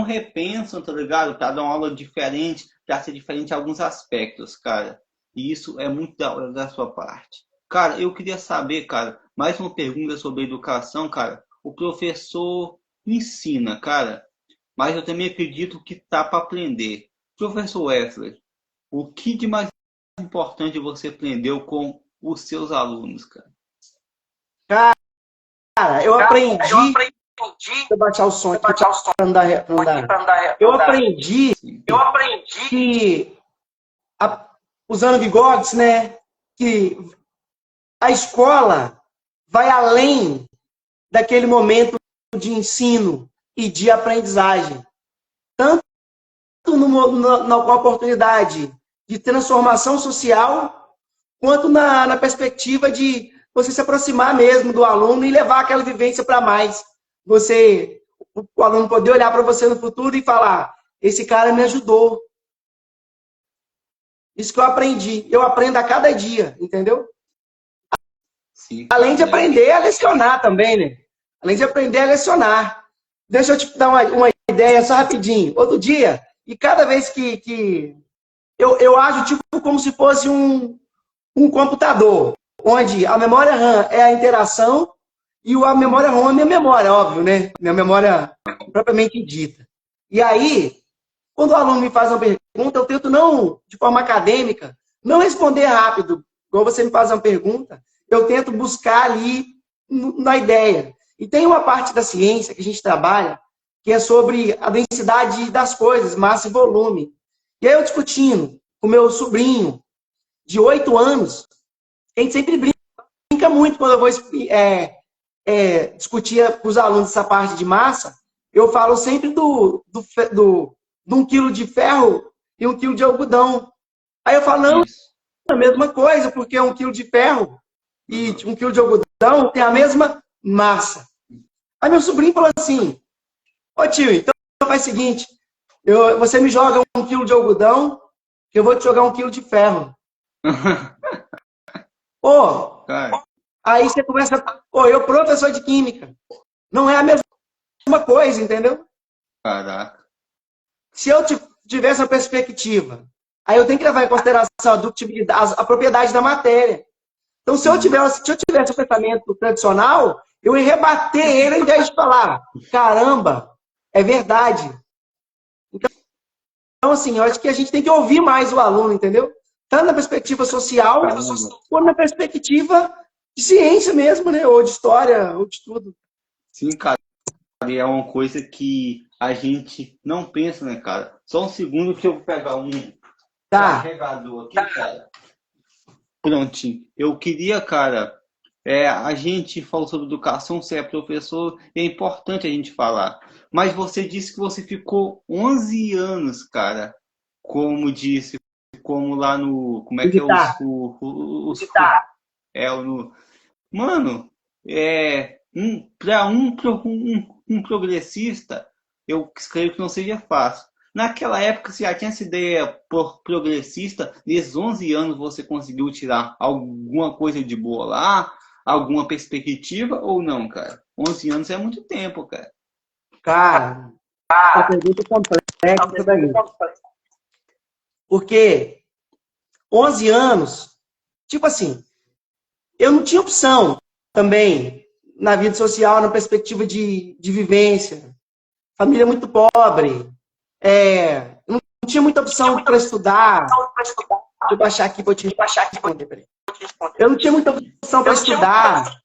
repensam, tá ligado? Para dar uma aula diferente, para ser diferente em alguns aspectos, cara. E isso é muito da hora da sua parte. Cara, eu queria saber, cara, mais uma pergunta sobre educação, cara. O professor ensina, cara, mas eu também acredito que tá para aprender. Professor Wesley, o que de mais importante você aprendeu com os seus alunos, cara? Cara, eu aprendi. Deixa eu baixar o som aqui para não dar. Eu aprendi que, usando bigodes, né, que a escola vai além daquele momento de ensino e de aprendizagem. Tanto na oportunidade de transformação social, quanto na perspectiva de você se aproximar mesmo do aluno e levar aquela vivência para mais. O aluno poder olhar para você no futuro e falar, esse cara me ajudou. Isso que eu aprendi. Eu aprendo a cada dia, entendeu? Sim, além de aprender a lecionar também, né? Além de aprender a lecionar. Deixa eu te dar uma ideia só rapidinho. Outro dia, e cada vez que eu ajo tipo como se fosse um computador, onde a memória RAM é a interação e a memória ROM é a minha memória, óbvio, né? Minha memória propriamente dita. E aí, quando o aluno me faz uma pergunta, eu tento não, de forma acadêmica, não responder rápido, igual você me faz uma pergunta, eu tento buscar ali na ideia. E tem uma parte da ciência que a gente trabalha, que é sobre a densidade das coisas, massa e volume. E aí eu discutindo com meu sobrinho, de 8 anos, a gente sempre brinca muito quando eu vou discutir com os alunos essa parte de massa, eu falo sempre de 1 quilo de ferro e 1 quilo de algodão. Aí eu falo, não, a mesma coisa, porque 1 quilo de ferro e 1 quilo de algodão tem a mesma massa. Aí meu sobrinho falou assim, ô tio, então faz o seguinte, você me joga 1 quilo de algodão, que eu vou te jogar 1 quilo de ferro. Pô, Cara, aí você começa, pô, eu professor de química, não é a mesma coisa, entendeu? caraca. Se eu tivesse uma perspectiva, aí eu tenho que levar em consideração a ductibilidade, a propriedade da matéria. Então, se eu tivesse um pensamento tradicional, eu ia rebater ele ao invés de falar, caramba, é verdade. Então, assim, eu acho que a gente tem que ouvir mais o aluno, entendeu? Tanto na perspectiva social, quanto na perspectiva de ciência mesmo, né? Ou de história, ou de tudo. Sim, cara, é uma coisa que a gente não pensa, né, cara? Só um segundo que eu vou pegar um Tá. carregador aqui, cara. Prontinho. Eu queria, cara, a gente falou sobre educação, você é professor, é importante a gente falar. Mas você disse que você ficou 11 anos, cara, como disse, como lá no, como é que é Militar. no, mano, para um progressista, eu creio que não seja fácil. Naquela época, você já tinha essa ideia progressista, nesses 11 anos você conseguiu tirar alguma coisa de boa lá, alguma perspectiva ou não, cara? 11 anos é muito tempo, cara. Cara, a pergunta é complexa daí. Porque 11 anos, tipo assim, eu não tinha opção também na vida social, na perspectiva de vivência. Família muito pobre. Não tinha muita opção para estudar. Deixa eu baixar aqui, vou te responder. Peraí. Eu não tinha muita opção para estudar.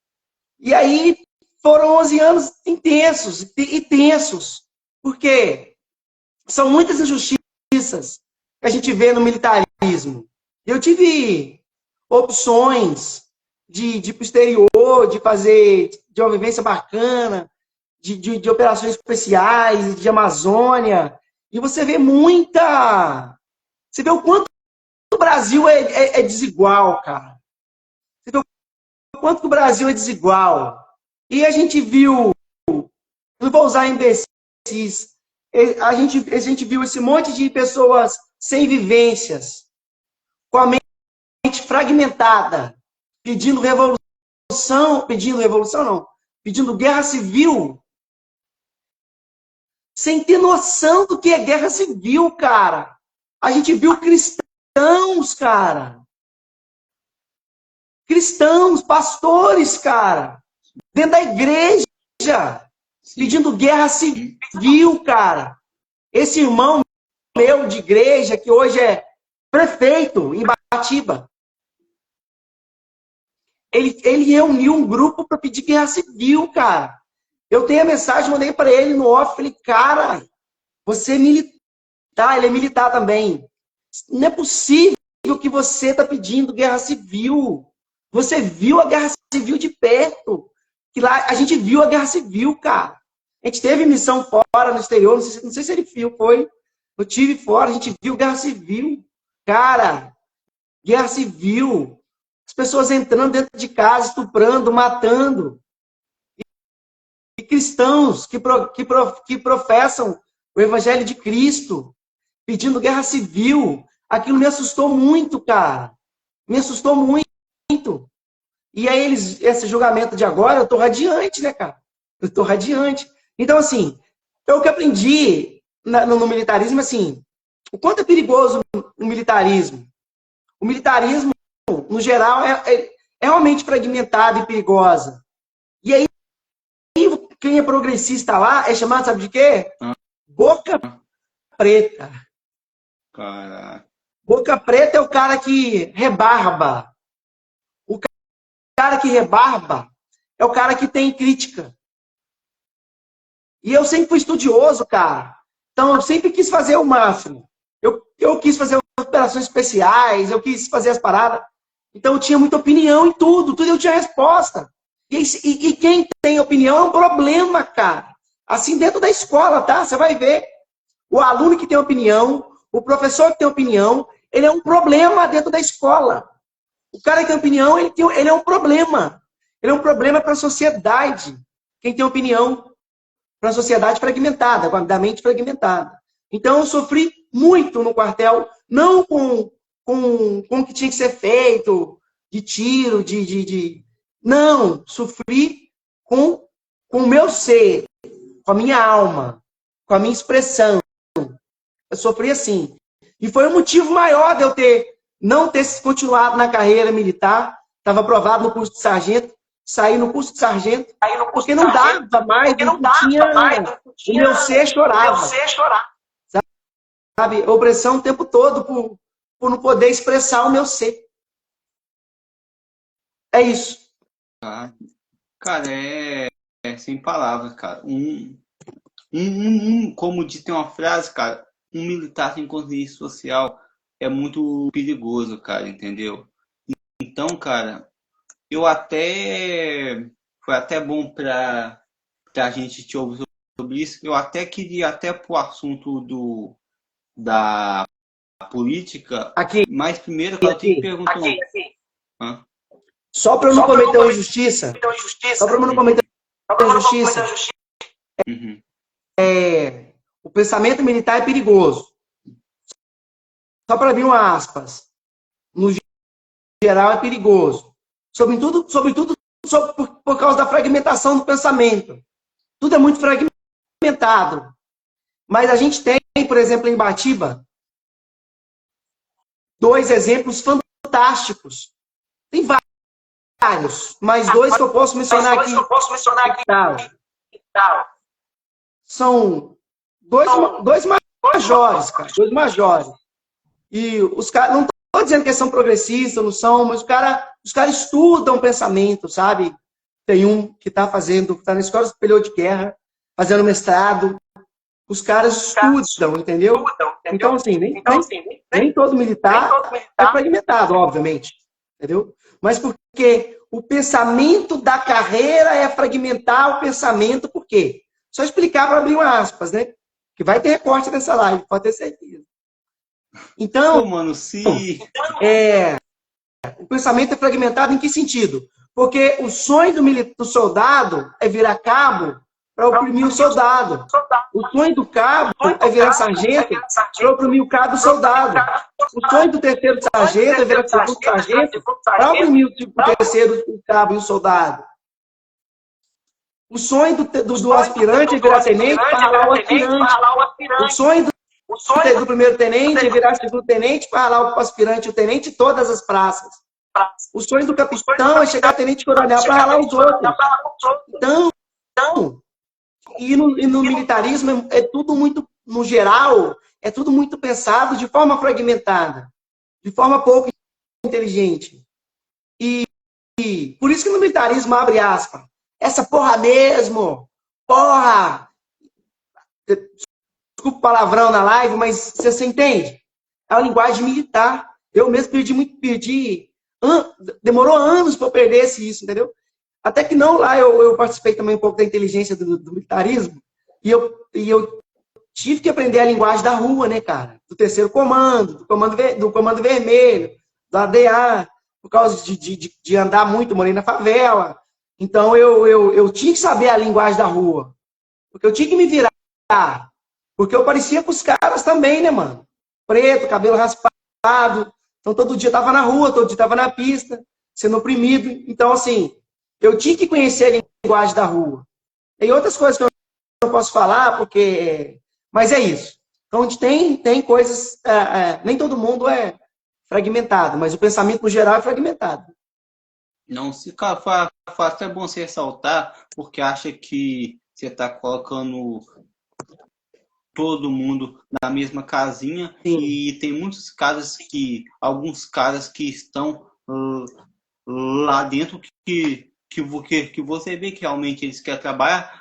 E aí foram 11 anos intensos e tensos. Porque são muitas injustiças que a gente vê no militarismo. Eu tive opções de ir para o exterior, de fazer de uma vivência bacana, de operações especiais, de Amazônia. E você vê muita... Você vê o quanto o Brasil é desigual, cara. Você vê o quanto que o Brasil é desigual. E a gente viu... Não vou usar imbecis. A gente viu esse monte de pessoas sem vivências, com a mente fragmentada, pedindo guerra civil, sem ter noção do que é guerra civil, cara. A gente viu cristãos, cara. Cristãos, pastores, cara, dentro da igreja, pedindo guerra civil, cara. Esse irmão meu de igreja, que hoje é prefeito em Batiba, ele reuniu um grupo para pedir guerra civil, cara. Eu tenho a mensagem, mandei para ele no off, falei, cara, você é militar, ele é militar também. Não é possível que você está pedindo guerra civil. Você viu a guerra civil de perto. Que lá a gente viu a guerra civil, cara. A gente teve missão fora, no exterior, não sei se ele viu, foi. Eu tive fora, a gente viu guerra civil. Cara, guerra civil. As pessoas entrando dentro de casa, estuprando, matando. E cristãos que professam o evangelho de Cristo, pedindo guerra civil. Aquilo me assustou muito, cara. Me assustou muito. E aí, esse julgamento de agora, eu tô radiante, né, cara? Eu tô radiante. Então, assim, eu que aprendi no militarismo, assim, o quanto é perigoso o militarismo. O militarismo, no geral, é realmente fragmentado e perigosa. E aí, quem é progressista lá é chamado, sabe de quê? Boca preta. Caraca. Boca preta é o cara que rebarba. O cara que rebarba é o cara que tem crítica. E eu sempre fui estudioso, cara. Então, eu sempre quis fazer o máximo. Eu quis fazer operações especiais, eu quis fazer as paradas. Então, eu tinha muita opinião em tudo eu tinha resposta. E quem tem opinião é um problema, cara. Assim, dentro da escola, tá? Você vai ver. O aluno que tem opinião, o professor que tem opinião, ele é um problema dentro da escola. O cara que tem opinião, ele é um problema. Ele é um problema para a sociedade. Quem tem opinião para a sociedade fragmentada, com a mente fragmentada. Então, eu sofri muito no quartel, não com o que tinha que ser feito, de tiro, Não, sofri com o meu ser, com a minha alma, com a minha expressão. Eu sofri assim. E foi o motivo maior de eu não ter continuado na carreira militar. Estava aprovado no curso de sargento, saí no curso de sargento, porque não dava mais, o meu ser chorava. Sabe? Opressão o tempo todo por não poder expressar o meu ser. É isso. Cara, sem palavras, cara. Como diz, tem uma frase, cara, um militar sem consciência social é muito perigoso, cara, entendeu? Então, cara, foi até bom pra gente te ouvir sobre isso. Eu até queria até pro assunto da política, aqui, mas primeiro, cara, eu te pergunto. Só para eu não cometer uma injustiça. Só para eu não cometer uma injustiça. Uhum. O pensamento militar é perigoso. Só para abrir uma aspas. No geral é perigoso. Sobretudo por causa da fragmentação do pensamento. Tudo é muito fragmentado. Mas a gente tem, por exemplo, em Batiba, 2 exemplos fantásticos. Tem vários, mas 2 que eu posso mencionar aqui. São dois majores, cara. 2 majores. E os caras, não estou dizendo que eles são progressistas, não são, mas os caras estudam pensamento, sabe? Tem um que está na Escola Superior de Guerra, fazendo mestrado. Os caras estudam, entendeu? Então, assim, nem todo militar é fragmentado, obviamente. Entendeu? Mas porque o pensamento da carreira é fragmentar o pensamento, por quê? Só explicar para abrir uma aspas, né? Que vai ter recorte dessa live, pode ter certeza. Então, mano, o pensamento é fragmentado em que sentido? Porque o sonho do soldado é virar cabo para oprimir o soldado. O sonho do cabo é virar sargento para oprimir o cabo do soldado. O sonho do terceiro sargento é virar segundo sargento para oprimir o terceiro, o cabo e o soldado. O sonho do aspirante é virar tenente para ralar o aspirante. O sonho do primeiro tenente é virar segundo tenente para ralar o aspirante e o tenente em todas as praças. O sonho do capitão é chegar a tenente coronel para ralar os outros. Então, e no militarismo é tudo muito, no geral, é tudo muito pensado de forma fragmentada, de forma pouco inteligente. E por isso que no militarismo, abre aspas, essa porra mesmo, porra, desculpa o palavrão na live, mas você entende? É uma linguagem militar. Eu mesmo demorou anos para eu perder isso, entendeu? Até que não, lá eu participei também um pouco da inteligência do militarismo, e eu tive que aprender a linguagem da rua, né, cara? Do terceiro comando, do comando vermelho, do ADA, por causa de andar muito, morei na favela. Então eu tinha que saber a linguagem da rua, porque eu tinha que me virar, porque eu parecia com os caras também, né, mano? Preto, cabelo raspado, então todo dia tava na rua, todo dia tava na pista, sendo oprimido. Então, assim, eu tinha que conhecer a linguagem da rua. Tem outras coisas que eu não posso falar, mas é isso. Então, a gente tem coisas... nem todo mundo é fragmentado, mas o pensamento, no geral, é fragmentado. Não, se cara, até bom você ressaltar, porque acha que você está colocando todo mundo na mesma casinha. Sim. E tem alguns caras que estão lá dentro que você vê que realmente eles querem trabalhar,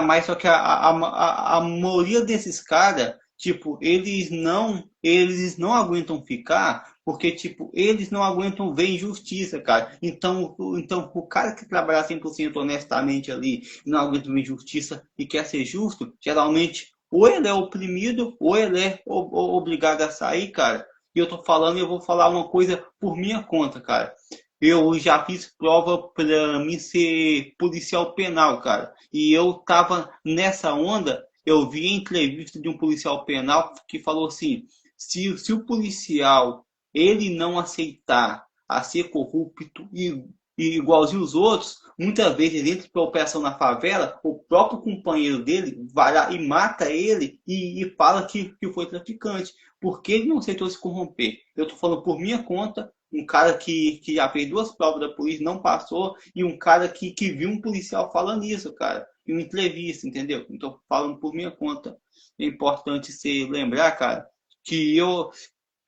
mas só que a maioria desses caras, tipo, eles não aguentam ficar, porque, tipo, eles não aguentam ver injustiça, cara. Então o cara que trabalha 100% honestamente ali, não aguenta ver injustiça e quer ser justo, geralmente, ou ele é oprimido, ou ele é obrigado a sair, cara. E eu tô falando, eu vou falar uma coisa por minha conta, cara. eu já fiz prova para mim ser policial penal, cara. E eu tava nessa onda, eu vi a entrevista de um policial penal que falou assim: se o policial ele não aceitar a ser corrupto e igualzinho os outros, muitas vezes ele entra para operação na favela, o próprio companheiro dele vai lá e mata ele e fala que foi traficante, porque ele não aceitou se corromper. Eu tô falando por minha conta, um cara que já fez 2 provas da polícia, não passou, e um cara que viu um policial falando isso, cara, em uma entrevista, entendeu? Então, falando por minha conta, é importante você lembrar, cara, que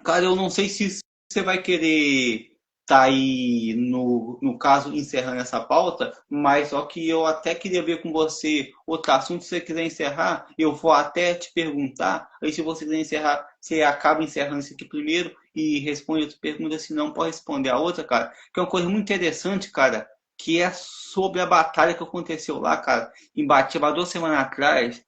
cara, eu não sei se você vai querer tá aí, no caso, encerrando essa pauta, mas só que eu até queria ver com você outro assunto, se você quiser encerrar, eu vou até te perguntar, aí se você quiser encerrar, você acaba encerrando isso aqui primeiro e responde outra pergunta, se não pode responder a outra, cara, que é uma coisa muito interessante, cara, que é sobre a batalha que aconteceu lá, cara, em Batiba 2 semanas atrás.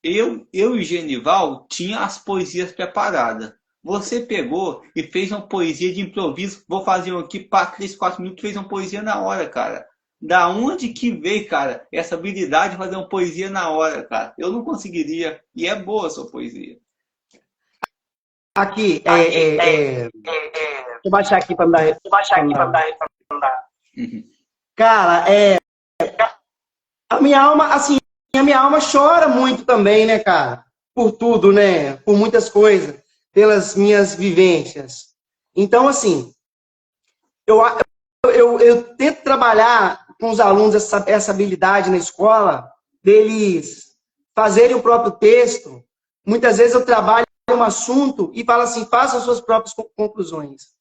Eu e Genival tinha as poesias preparadas. Você pegou e fez uma poesia de improviso. Vou fazer um aqui para 3, 4 minutos, fez uma poesia na hora, cara. Da onde que veio, cara, essa habilidade de fazer uma poesia na hora, cara? Eu não conseguiria. E é boa a sua poesia. Aqui, deixa eu baixar aqui para me dar. Uhum. Cara, a minha alma, assim, a minha alma chora muito também, né, cara? Por tudo, né? Por muitas coisas, pelas minhas vivências. Então, assim, eu, eu tento trabalhar com os alunos essa habilidade na escola, deles fazerem o próprio texto. Muitas vezes eu trabalho um assunto e falo assim, façam suas próprias conclusões.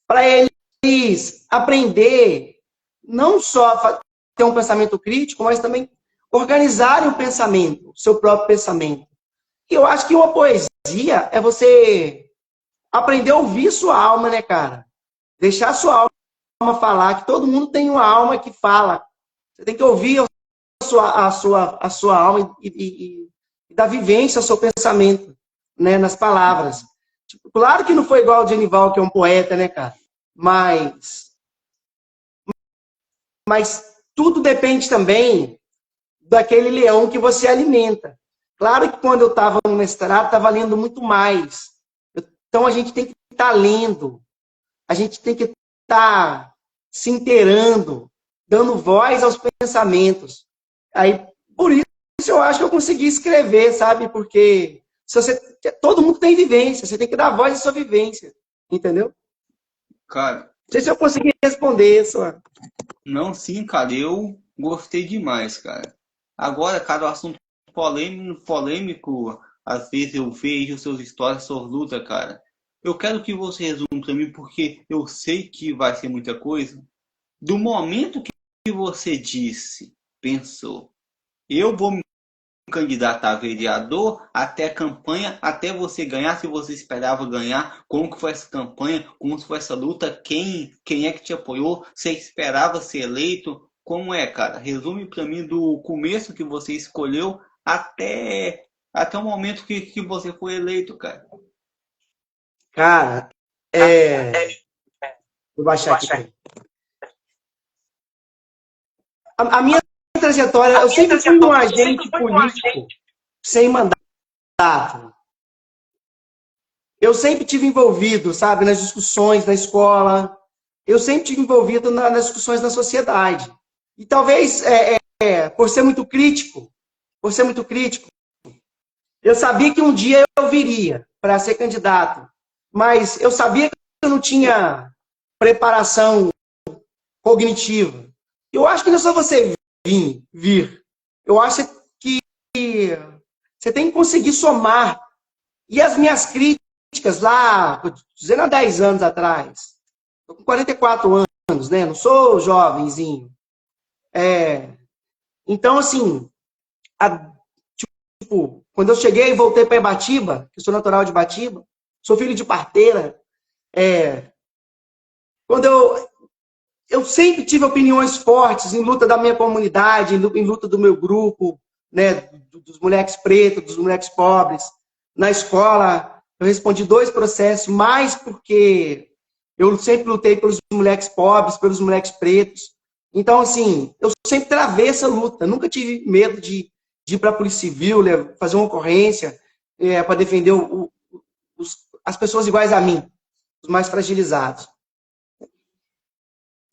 Para eles aprender, não só ter um pensamento crítico, mas também organizarem o pensamento, o seu próprio pensamento. E eu acho que uma poesia é você aprender a ouvir sua alma, né, cara? Deixar sua alma falar, que todo mundo tem uma alma que fala. Você tem que ouvir a sua alma e dar vivência ao seu pensamento, né, nas palavras. Tipo, claro que não foi igual o Genival, que é um poeta, né, cara? Mas tudo depende também daquele leão que você alimenta. Claro que quando eu estava no mestrado, estava lendo muito mais. Então a gente tem que estar lendo, a gente tem que estar se inteirando, dando voz aos pensamentos. Aí, por isso eu acho que eu consegui escrever, sabe? Porque se você, todo mundo tem vivência, você tem que dar voz à sua vivência, entendeu? Cara, Não sei se eu consegui responder isso. não, sim, cara, eu gostei demais, cara. Agora, cara, o assunto polêmico, às vezes eu vejo seus histórias sobre luta, cara. Eu quero que você resuma pra mim, porque eu sei que vai ser muita coisa. Do momento que você disse, pensou, eu vou me candidatar a vereador, até a campanha, até você ganhar, se você esperava ganhar, como que foi essa campanha, como foi essa luta, quem é que te apoiou, você esperava ser eleito, como é, cara? Resume para mim do começo que você escolheu até o momento que você foi eleito, cara. Cara, vou baixar aqui. A minha trajetória, eu sempre fui um agente político sem mandato. Eu sempre tive envolvido, sabe, nas discussões na escola. Eu sempre tive envolvido nas discussões na sociedade. E talvez, por ser muito crítico, eu sabia que um dia eu viria para ser candidato. Mas eu sabia que eu não tinha preparação cognitiva. Eu acho que não é só você vir. Eu acho que você tem que conseguir somar. E as minhas críticas lá, dizendo há 10 anos atrás, estou com 44 anos, né? Não sou jovenzinho. Então, assim, tipo, quando eu cheguei e voltei para Ibatiba, que eu sou natural de Ibatiba, sou filho de parteira, quando eu sempre tive opiniões fortes em luta da minha comunidade, em luta do meu grupo, né, dos moleques pretos, dos moleques pobres. Na escola, eu respondi 2 processos, mais porque Eu sempre lutei pelos moleques pobres, pelos moleques pretos. Então, assim, eu sempre travei essa luta. Nunca tive medo de ir para a Polícia Civil, fazer uma ocorrência para defender as pessoas iguais a mim, os mais fragilizados.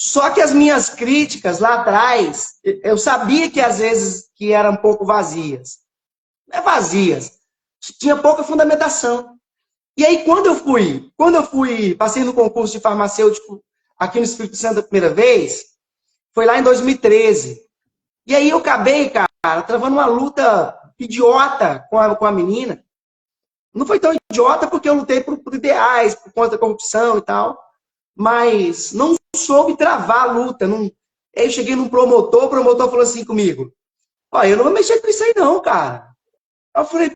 Só que as minhas críticas lá atrás, eu sabia que às vezes que eram um pouco vazias. Não é vazias. Tinha pouca fundamentação. E aí, quando eu fui, passei no concurso de farmacêutico aqui no Espírito Santo a primeira vez, foi lá em 2013. E aí eu acabei, cara, travando uma luta idiota com a menina. Não foi tão idiota porque eu lutei por ideais, por conta da corrupção e tal, mas não soube travar a luta. Não... Aí eu cheguei num promotor, o promotor falou assim comigo, ó, eu não vou mexer com isso aí não, cara. Eu falei,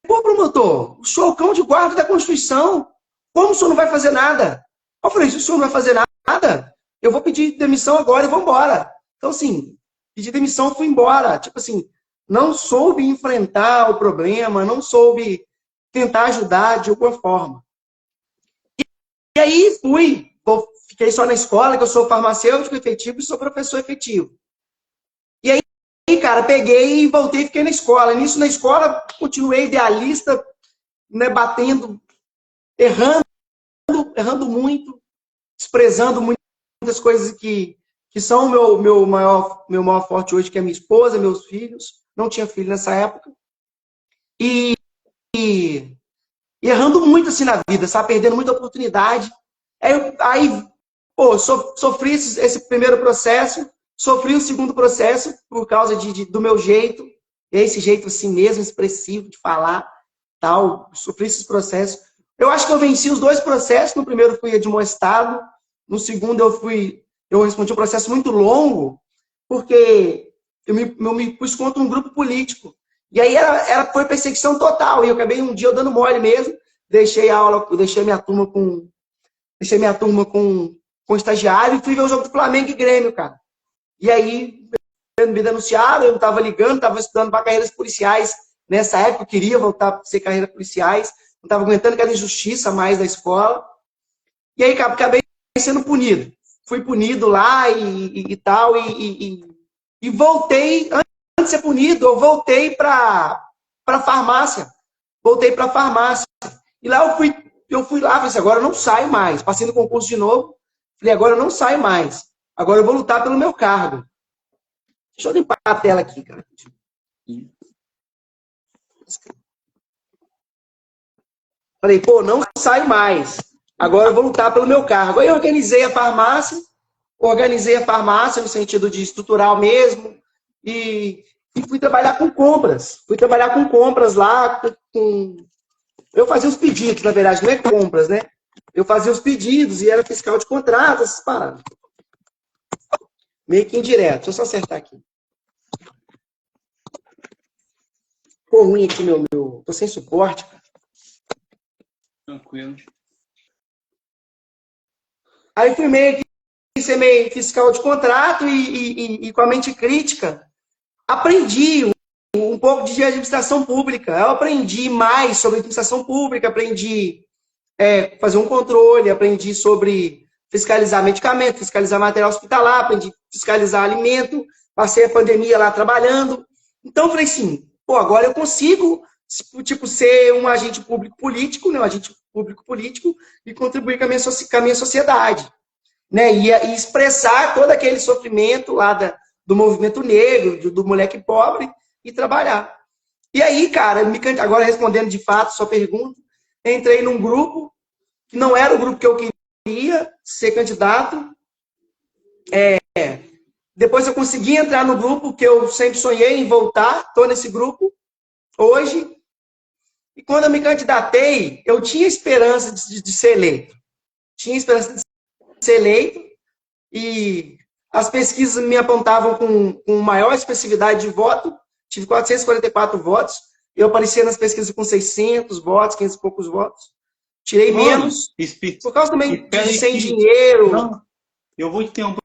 pô, promotor, o senhor é o cão de guarda da Constituição, como o senhor não vai fazer nada? Eu falei, se o senhor não vai fazer nada, eu vou pedir demissão agora e vou embora. Então, assim, pedi demissão e fui embora. Tipo assim, não soube enfrentar o problema, não soube tentar ajudar de alguma forma. E aí fiquei só na escola, que eu sou farmacêutico efetivo e sou professor efetivo. E aí, cara, peguei e voltei e fiquei na escola. Nisso, na escola, continuei idealista, né, batendo, errando muito, desprezando muitas coisas que são o meu maior forte hoje, que é minha esposa, meus filhos. Não tinha filho nessa época. E errando muito assim na vida, sabe? Perdendo muita oportunidade. Aí pô, sofri esse primeiro processo, sofri o segundo processo por causa do meu jeito, esse jeito assim mesmo, expressivo de falar, tal. Sofri esses processos. Eu acho que eu venci os dois processos. No primeiro fui admoestado, no segundo eu respondi um processo muito longo, porque eu me pus contra um grupo político. E aí foi perseguição total. E eu acabei um dia eu dando mole mesmo, deixei minha turma com estagiário e fui ver o jogo do Flamengo e Grêmio, cara. E aí me denunciaram, eu estava ligando, estava estudando para carreiras policiais. Nessa época eu queria voltar a ser carreira policiais, não estava aguentando aquela injustiça mais da escola. E aí acabei sendo punido. Fui punido lá e tal, e voltei, antes de ser punido, eu voltei para farmácia. Voltei para farmácia. E lá eu fui lá, falei assim, agora eu não saio mais. Passei no concurso de novo, falei, agora eu não saio mais. Agora eu vou lutar pelo meu cargo. Deixa eu limpar a tela aqui, cara. Falei, pô, não saio mais. Agora eu vou lutar pelo meu cargo. Aí eu organizei a farmácia no sentido de estrutural mesmo, e fui trabalhar com compras. Fui trabalhar com compras lá, eu fazia os pedidos, na verdade, não é compras, né? Eu fazia os pedidos e era fiscal de contratos, essas paradas. Meio que indireto. Deixa eu só acertar aqui. Ficou ruim aqui, tô sem suporte, cara. Tranquilo. Aí fui meio que ser meio fiscal de contrato e com a mente crítica, aprendi um pouco de administração pública. Eu aprendi mais sobre administração pública, aprendi fazer um controle, aprendi sobre fiscalizar medicamento, fiscalizar material hospitalar, aprendi fiscalizar alimento, passei a pandemia lá trabalhando. Então, eu falei assim, pô, agora eu consigo, tipo, ser um agente público político, né, um agente público político e contribuir com a minha sociedade, né, e expressar todo aquele sofrimento lá do movimento negro, do moleque pobre, e trabalhar. E aí, cara, agora respondendo de fato a sua pergunta, entrei num grupo que não era o grupo que eu queria ser candidato. Depois eu consegui entrar no grupo que eu sempre sonhei em voltar. Estou nesse grupo hoje. E quando eu me candidatei, eu tinha esperança de ser eleito. Tinha esperança de ser eleito. E as pesquisas me apontavam com maior expressividade de voto. Tive 444 votos. Eu aparecia nas pesquisas com 600 votos, 500 e poucos votos. Tirei menos, por causa também de sem dinheiro. Não, eu vou interromper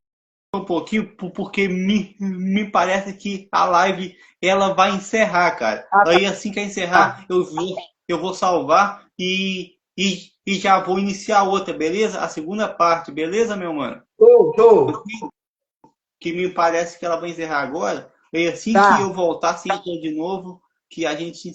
um pouquinho, porque me parece que a live ela vai encerrar, cara. Aí assim que encerrar, eu vou salvar e e já vou iniciar outra, beleza? A segunda parte, beleza, meu mano? Show, show. Que me parece que ela vai encerrar agora. E assim que Tá. eu voltar, se entra de novo, que a gente